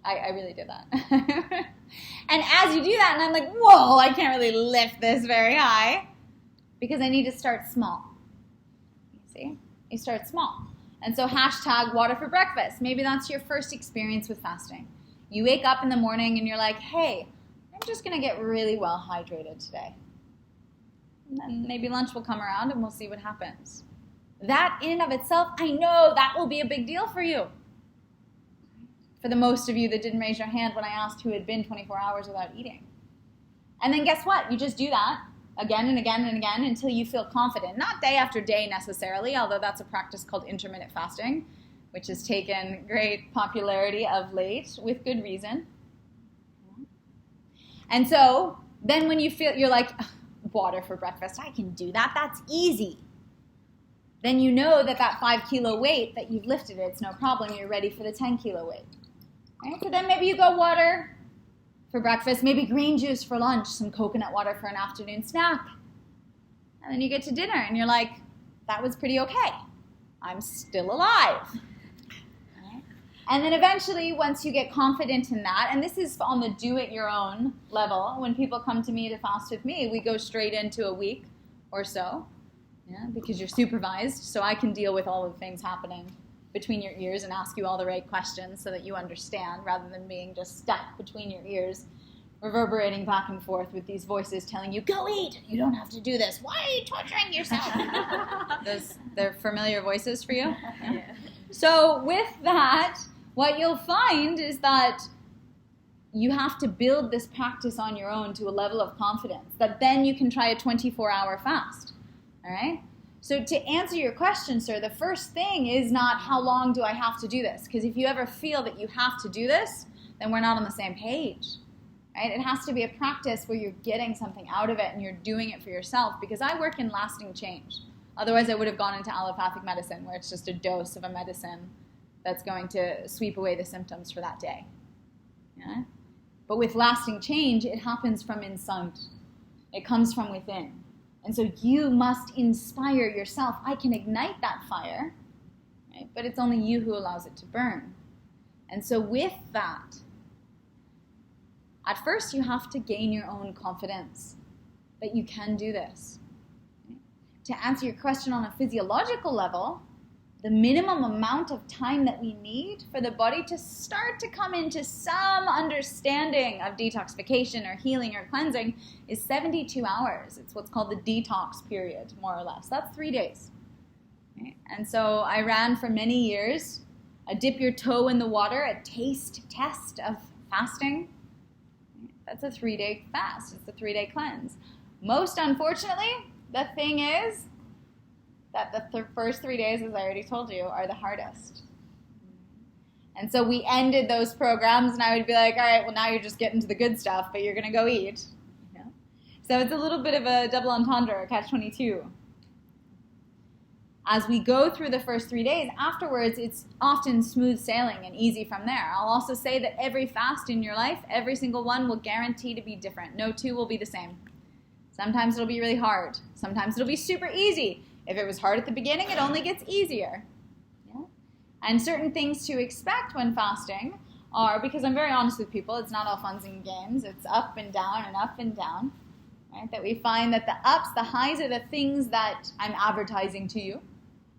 I really did that. And as you do that, and I'm like, whoa, I can't really lift this very high, because I need to start small. You see? You start small. And so hashtag water for breakfast. Maybe that's your first experience with fasting. You wake up in the morning and you're like, hey, I'm just going to get really well hydrated today. And then maybe lunch will come around and we'll see what happens. That in and of itself, I know that will be a big deal for you. For the most of you that didn't raise your hand when I asked who had been 24 hours without eating. And then guess what? You just do that again and again and again until you feel confident. Not day after day necessarily, although that's a practice called intermittent fasting, which has taken great popularity of late with good reason. And so then when you feel, you're like, water for breakfast, I can do that, that's easy. Then you know that 5-kilo weight that you've lifted, it's no problem, you're ready for the 10-kilo weight. Right? So then maybe you go water for breakfast, maybe green juice for lunch, some coconut water for an afternoon snack. And then you get to dinner and you're like, that was pretty okay. I'm still alive. Right? And then eventually, once you get confident in that, and this is on the do-it-your-own level, when people come to me to fast with me, we go straight into a week or so, yeah, because you're supervised, so I can deal with all of the things happening between your ears and ask you all the right questions so that you understand, rather than being just stuck between your ears, reverberating back and forth with these voices telling you, go eat, you don't have to do this, why are you torturing yourself? They're familiar voices for you? Yeah. So with that, what you'll find is that you have to build this practice on your own to a level of confidence that then you can try a 24-hour fast, all right? So to answer your question, sir, the first thing is not how long do I have to do this? Because if you ever feel that you have to do this, then we're not on the same page, right? It has to be a practice where you're getting something out of it and you're doing it for yourself, because I work in lasting change. Otherwise, I would have gone into allopathic medicine, where it's just a dose of a medicine that's going to sweep away the symptoms for that day. Yeah? But with lasting change, it happens from inside. It comes from within. And so you must inspire yourself. I can ignite that fire, right? But it's only you who allows it to burn. And so with that, at first you have to gain your own confidence that you can do this. Okay? To answer your question on a physiological level, the minimum amount of time that we need for the body to start to come into some understanding of detoxification or healing or cleansing is 72 hours. It's what's called the detox period, more or less. That's 3 days. Okay? And so I ran for many years a dip your toe in the water, a taste test of fasting. That's a 3-day fast. It's a 3-day cleanse. Most unfortunately, the thing is that the first 3 days, as I already told you, are the hardest. And so we ended those programs, and I would be like, all right, well, now you're just getting to the good stuff, but you're going to go eat. You know? So it's a little bit of a double entendre, or catch-22. As we go through the first 3 days, afterwards, it's often smooth sailing and easy from there. I'll also say that every fast in your life, every single one will guarantee to be different. No two will be the same. Sometimes it'll be really hard. Sometimes it'll be super easy. If it was hard at the beginning, it only gets easier. Yeah? And certain things to expect when fasting are, because I'm very honest with people, it's not all fun and games. It's up and down and up and down. Right? That we find that the ups, the highs are the things that I'm advertising to you.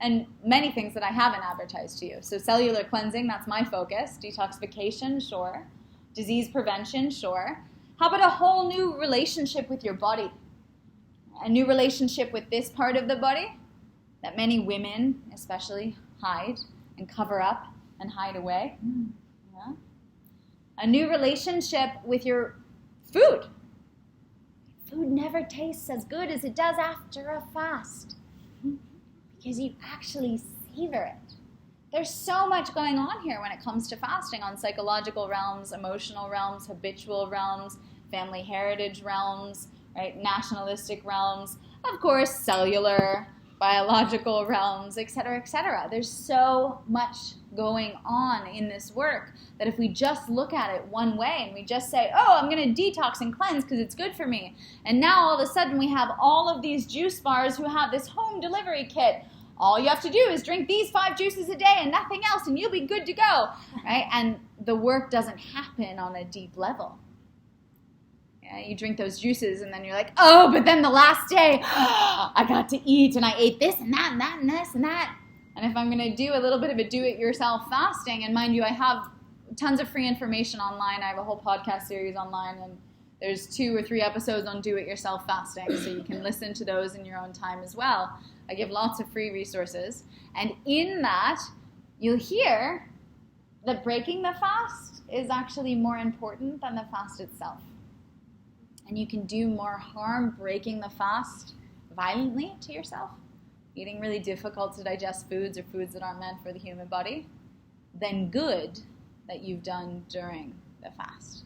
And many things that I haven't advertised to you. So cellular cleansing, that's my focus. Detoxification, sure. Disease prevention, sure. How about a whole new relationship with your body? A new relationship with this part of the body that many women especially hide and cover up and hide away. Yeah. A new relationship with your food. Food never tastes as good as it does after a fast because you actually savor it. There's so much going on here when it comes to fasting on psychological realms, emotional realms, habitual realms, family heritage realms, right? Nationalistic realms, of course, cellular, biological realms, etc., etc. There's so much going on in this work that if we just look at it one way and we just say, oh, I'm going to detox and cleanse because it's good for me, and now all of a sudden we have all of these juice bars who have this home delivery kit. All you have to do is drink these 5 juices a day and nothing else, and you'll be good to go, right? And the work doesn't happen on a deep level. Yeah, you drink those juices, and then you're like, oh, but then the last day, I got to eat, and I ate this and that and that and this and that. And if I'm going to do a little bit of a do-it-yourself fasting, and mind you, I have tons of free information online. I have a whole podcast series online, and there's 2 or 3 episodes on do-it-yourself fasting, so you can listen to those in your own time as well. I give lots of free resources. And in that, you'll hear that breaking the fast is actually more important than the fast itself. And you can do more harm breaking the fast violently to yourself, eating really difficult to digest foods or foods that aren't meant for the human body, than good that you've done during the fast.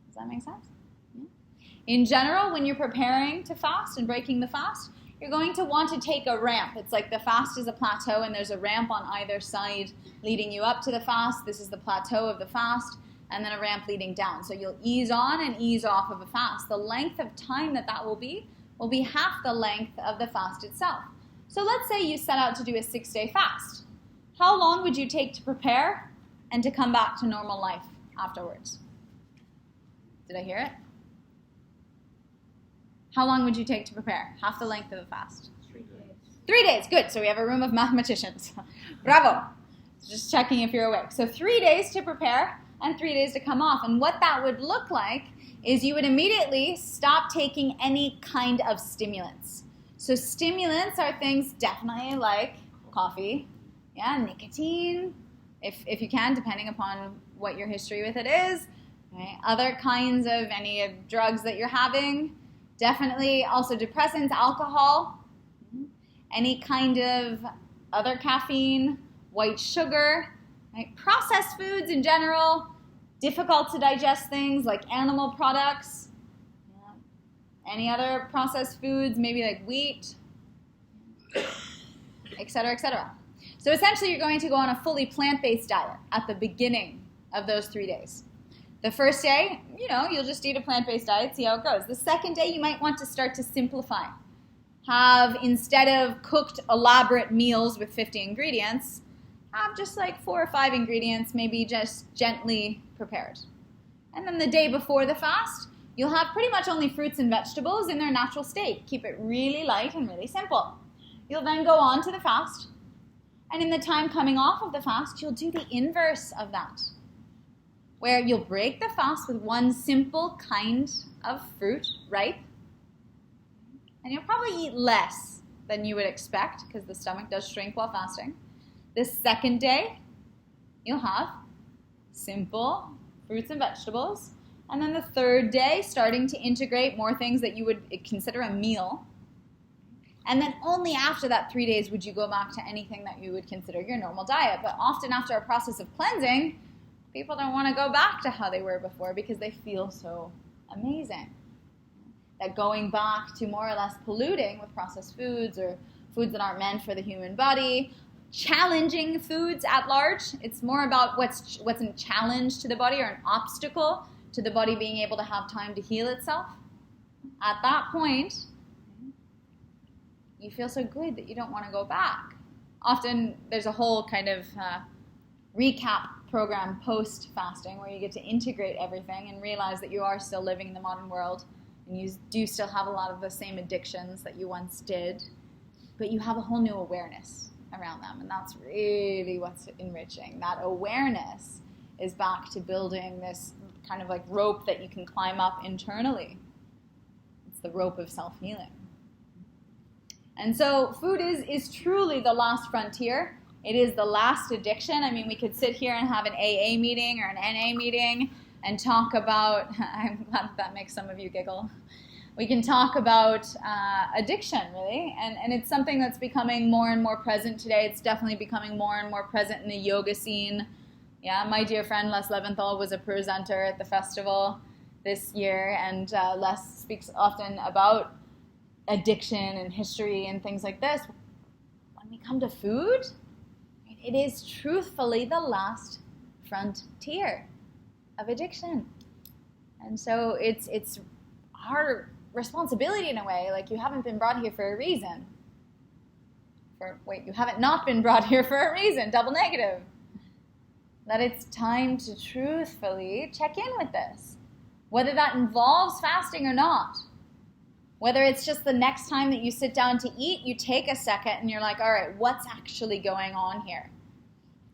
Does that make sense? Yeah. In general, when you're preparing to fast and breaking the fast, you're going to want to take a ramp. It's like the fast is a plateau and there's a ramp on either side leading you up to the fast. This is the plateau of the fast, and then a ramp leading down. So you'll ease on and ease off of a fast. The length of time that will be half the length of the fast itself. So let's say you set out to do a 6-day fast. How long would you take to prepare and to come back to normal life afterwards? Did I hear it? How long would you take to prepare? Half the length of the fast. 3 days. 3 days, good. So we have a room of mathematicians. Bravo. Just checking if you're awake. So 3 days to prepare and 3 days to come off. And what that would look like is you would immediately stop taking any kind of stimulants. So stimulants are things definitely like coffee, nicotine, if you can, depending upon what your history with it is. Right? Other kinds of any of drugs that you're having. Definitely also depressants, alcohol, any kind of other caffeine, white sugar, right? Processed foods in general, difficult to digest things like animal products, any other processed foods, maybe like wheat, etc., etc. So essentially, you're going to go on a fully plant-based diet at the beginning of those 3 days. The first day, you'll just eat a plant-based diet, see how it goes. The second day, you might want to start to simplify. Have, instead of cooked elaborate meals with 50 ingredients, have just like 4 or 5 ingredients, maybe just gently prepared. And then the day before the fast, you'll have pretty much only fruits and vegetables in their natural state. Keep it really light and really simple. You'll then go on to the fast. And in the time coming off of the fast, you'll do the inverse of that, where you'll break the fast with one simple kind of fruit, ripe, and you'll probably eat less than you would expect because the stomach does shrink while fasting. The second day, you'll have simple fruits and vegetables. And then the third day, starting to integrate more things that you would consider a meal. And then only after that 3 days would you go back to anything that you would consider your normal diet. But often after a process of cleansing, people don't want to go back to how they were before because they feel so amazing. That going back to more or less polluting with processed foods or foods that aren't meant for the human body, challenging foods at large. It's more about what's a challenge to the body or an obstacle to the body being able to have time to heal itself. At that point, you feel so good that you don't want to go back. Often there's a whole kind of recap program post-fasting where you get to integrate everything and realize that you are still living in the modern world and you do still have a lot of the same addictions that you once did, but you have a whole new awareness around them, and that's really what's enriching. That awareness is back to building this kind of like rope that you can climb up internally. It's the rope of self-healing. And so food is truly the last frontier. It is the last addiction. I mean, we could sit here and have an AA meeting or an NA meeting and talk about, I'm glad that makes some of you giggle. We can talk about addiction, really. And it's something that's becoming more and more present today. It's definitely becoming more and more present in the yoga scene. Yeah, my dear friend Les Leventhal was a presenter at the festival this year, and Les speaks often about addiction and history and things like this. When we come to food, it is truthfully the last frontier of addiction. And so it's our responsibility in a way. Like, you haven't been brought here for a reason. You haven't not been brought here for a reason. Double negative. That it's time to truthfully check in with this. Whether that involves fasting or not. Whether it's just the next time that you sit down to eat, you take a second and you're like, all right, what's actually going on here?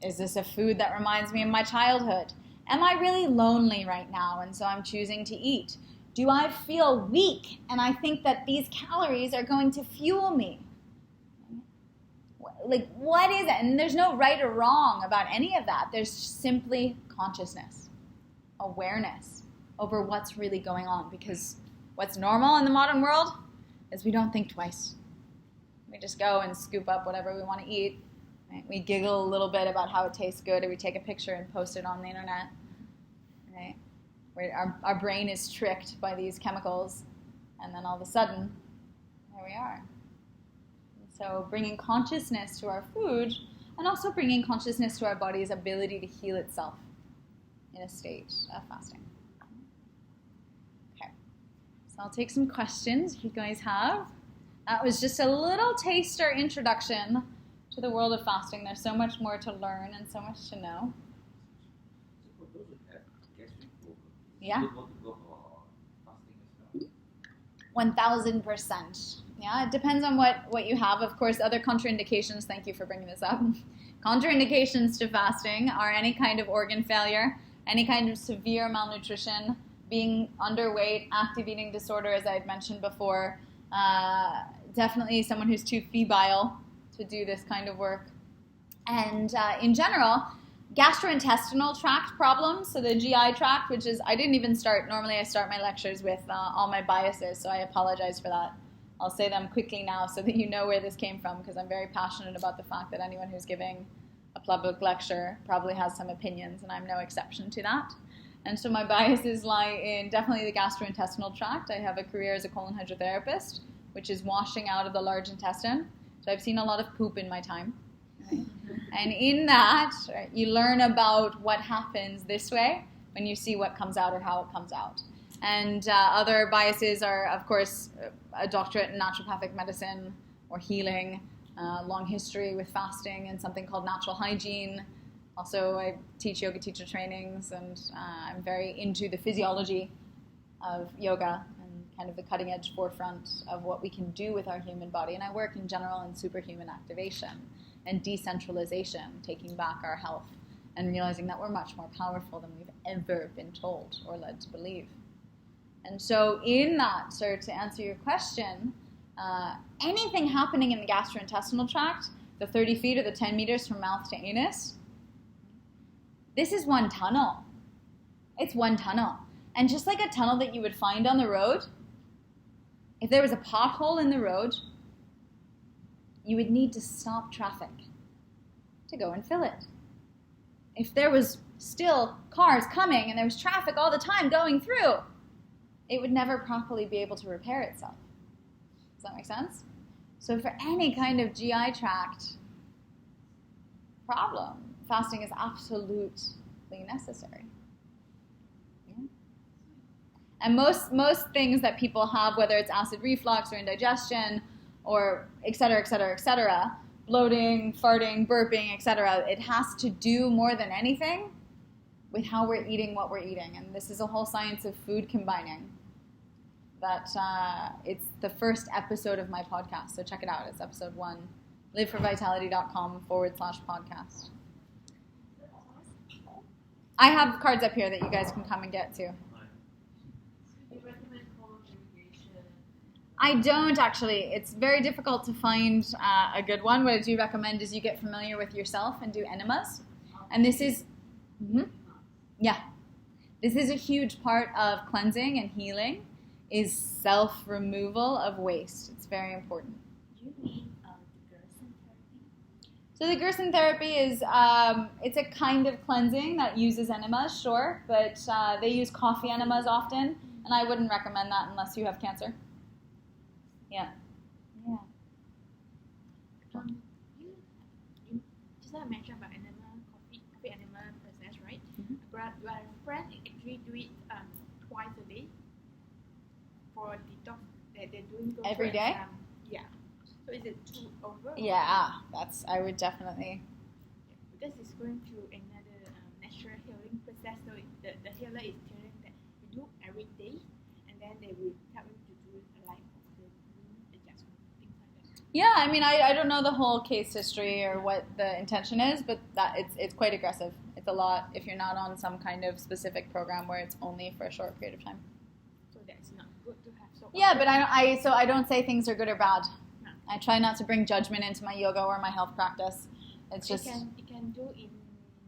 Is this a food that reminds me of my childhood? Am I really lonely right now and so I'm choosing to eat? Do I feel weak and I think that these calories are going to fuel me? Like, what is it? And there's no right or wrong about any of that. There's simply consciousness, awareness over what's really going on. Because what's normal in the modern world is we don't think twice. We just go and scoop up whatever we want to eat. Right? We giggle a little bit about how it tastes good, or we take a picture and post it on the internet. Right? Where our brain is tricked by these chemicals, and then all of a sudden, there we are. So bringing consciousness to our food, and also bringing consciousness to our body's ability to heal itself in a state of fasting. Okay, so I'll take some questions if you guys have. That was just a little taster introduction to the world of fasting. There's so much more to learn and so much to know. So for those who have gastric problem, Yeah. is it possible to go for fasting as well? 1000%. Yeah, it depends on what you have. Of course, other contraindications, thank you for bringing this up. Contraindications to fasting are any kind of organ failure, any kind of severe malnutrition, being underweight, active eating disorder, as I had mentioned before, definitely someone who's too febrile to do this kind of work. And in general, gastrointestinal tract problems, so the GI tract, which is, I didn't even start, normally I start my lectures with all my biases, so I apologize for that. I'll say them quickly now so that you know where this came from, because I'm very passionate about the fact that anyone who's giving a public lecture probably has some opinions, and I'm no exception to that. And so my biases lie in definitely the gastrointestinal tract. I have a career as a colon hydrotherapist, which is washing out of the large intestine. So I've seen a lot of poop in my time. Right? And in that, right, you learn about what happens this way when you see what comes out or how it comes out. And other biases are, of course, a doctorate in naturopathic medicine or healing, long history with fasting and something called natural hygiene. Also, I teach yoga teacher trainings, and I'm very into the physiology of yoga and kind of the cutting edge forefront of what we can do with our human body. And I work in general in superhuman activation and decentralization, taking back our health and realizing that we're much more powerful than we've ever been told or led to believe. And so in that, sir, to answer your question, anything happening in the gastrointestinal tract, the 30 feet or the 10 meters from mouth to anus, this is one tunnel. It's one tunnel. And just like a tunnel that you would find on the road, if there was a pothole in the road, you would need to stop traffic to go and fill it. If there was still cars coming and there was traffic all the time going through, it would never properly be able to repair itself. Does that make sense? So for any kind of GI tract problem, fasting is absolutely necessary. Yeah. And most things that people have, whether it's acid reflux or indigestion or et cetera, bloating, farting, burping, etc., it has to do more than anything with how we're eating what we're eating. And this is a whole science of food combining. That it's the first episode of my podcast, so check it out. It's episode 1, liveforvitality.com/podcast. I have cards up here that you guys can come and get to. Do you recommend colon irrigation? I don't actually. It's very difficult to find a good one. What I do recommend is you get familiar with yourself and do enemas. And this is, this is a huge part of cleansing and healing, is self-removal of waste. It's very important. Do you mean the Gerson therapy? So the Gerson therapy is, it's a kind of cleansing that uses enemas, sure, but they use coffee enemas often, and I wouldn't recommend that unless you have cancer. Yeah. You just like mentioned about enema, coffee enema process, right? Mhm. But your friend actually do it twice a day for detox. They're doing those Every day? Yeah. So is it too over? Yeah, I would definitely. Because it's going through another natural healing process. So the healer is telling that you do every day, and then they will help you to do like the wound adjustment, things like that. Yeah, I mean, I don't know the whole case history or what the intention is, but that it's quite aggressive. It's a lot if you're not on some kind of specific program where it's only for a short period of time. So that's not good to have so Yeah, often. but I don't say things are good or bad. No. I try not to bring judgment into my yoga or my health practice. It's just You can do in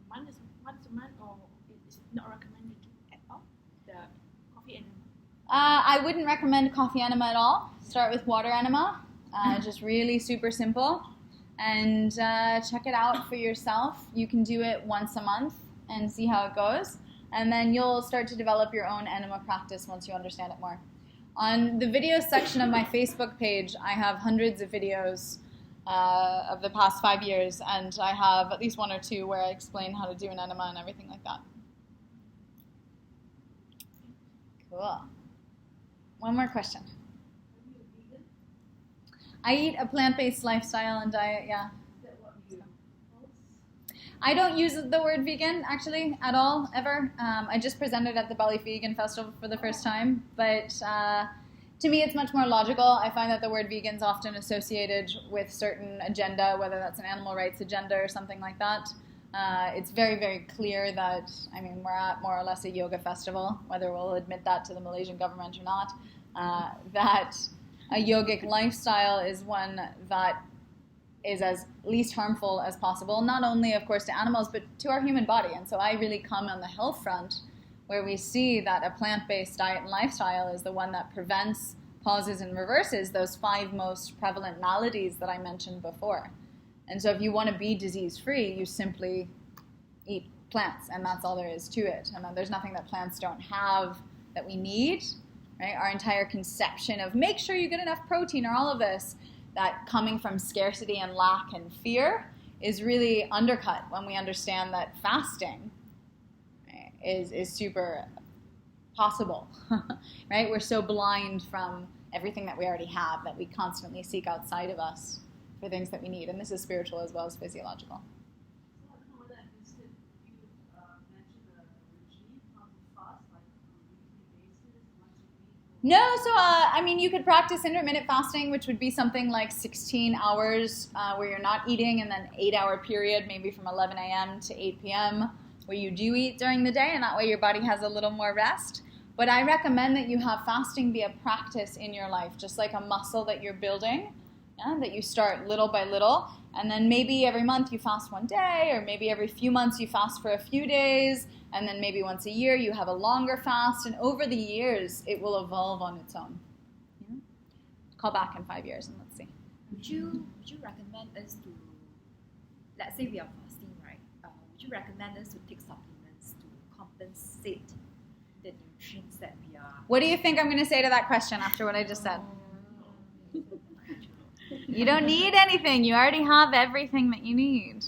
once a month, or it's not recommended at all. The coffee enema. I wouldn't recommend coffee enema at all. Start with water enema, just really super simple, and check it out for yourself. You can do it once a month and see how it goes, and then you'll start to develop your own enema practice once you understand it more. On the video section of my Facebook page, I have hundreds of videos of the past 5 years, and I have at least 1 or 2 where I explain how to do an enema and everything like that. Cool. One more question. Are you a vegan? I eat a plant-based lifestyle and diet, yeah. Is that what you post? I don't use the word vegan, actually, at all, ever. I just presented at the Bali Vegan Festival for the first time, but to me it's much more logical. I find that the word vegan is often associated with certain agenda, whether that's an animal rights agenda or something like that. It's very, very clear that, I mean, we're at more or less a yoga festival, whether we'll admit that to the Malaysian government or not, that a yogic lifestyle is one that is as least harmful as possible, not only, of course, to animals, but to our human body. And so I really come on the health front, where we see that a plant-based diet and lifestyle is the one that prevents, pauses, and reverses those 5 most prevalent maladies that I mentioned before. And so if you want to be disease-free, you simply eat plants, and that's all there is to it. And there's nothing that plants don't have that we need, right? Our entire conception of make sure you get enough protein or all of this, that coming from scarcity and lack and fear is really undercut when we understand that fasting, right, is super possible, right? We're so blind from everything that we already have that we constantly seek outside of us for things that we need. And this is spiritual as well as physiological. So I don't know whether I missed it. You mentioned a regime, how to fast, like on a weekly basis, once a week? No, so I mean, you could practice intermittent fasting, which would be something like 16 hours where you're not eating, and then 8-hour period, maybe from 11 a.m. to 8 p.m., where you do eat during the day, and that way your body has a little more rest. But I recommend that you have fasting be a practice in your life, just like a muscle that you're building, that you start little by little, and then maybe every month you fast one day, or maybe every few months you fast for a few days, and then maybe once a year you have a longer fast, and over the years it will evolve on its own. Call back in 5 years and let's see. Would you recommend us to, let's say we are fasting, right? Would you recommend us to take supplements to compensate the nutrients that we are? What do you think I'm going to say to that question after what I just said? You don't need anything. You already have everything that you need.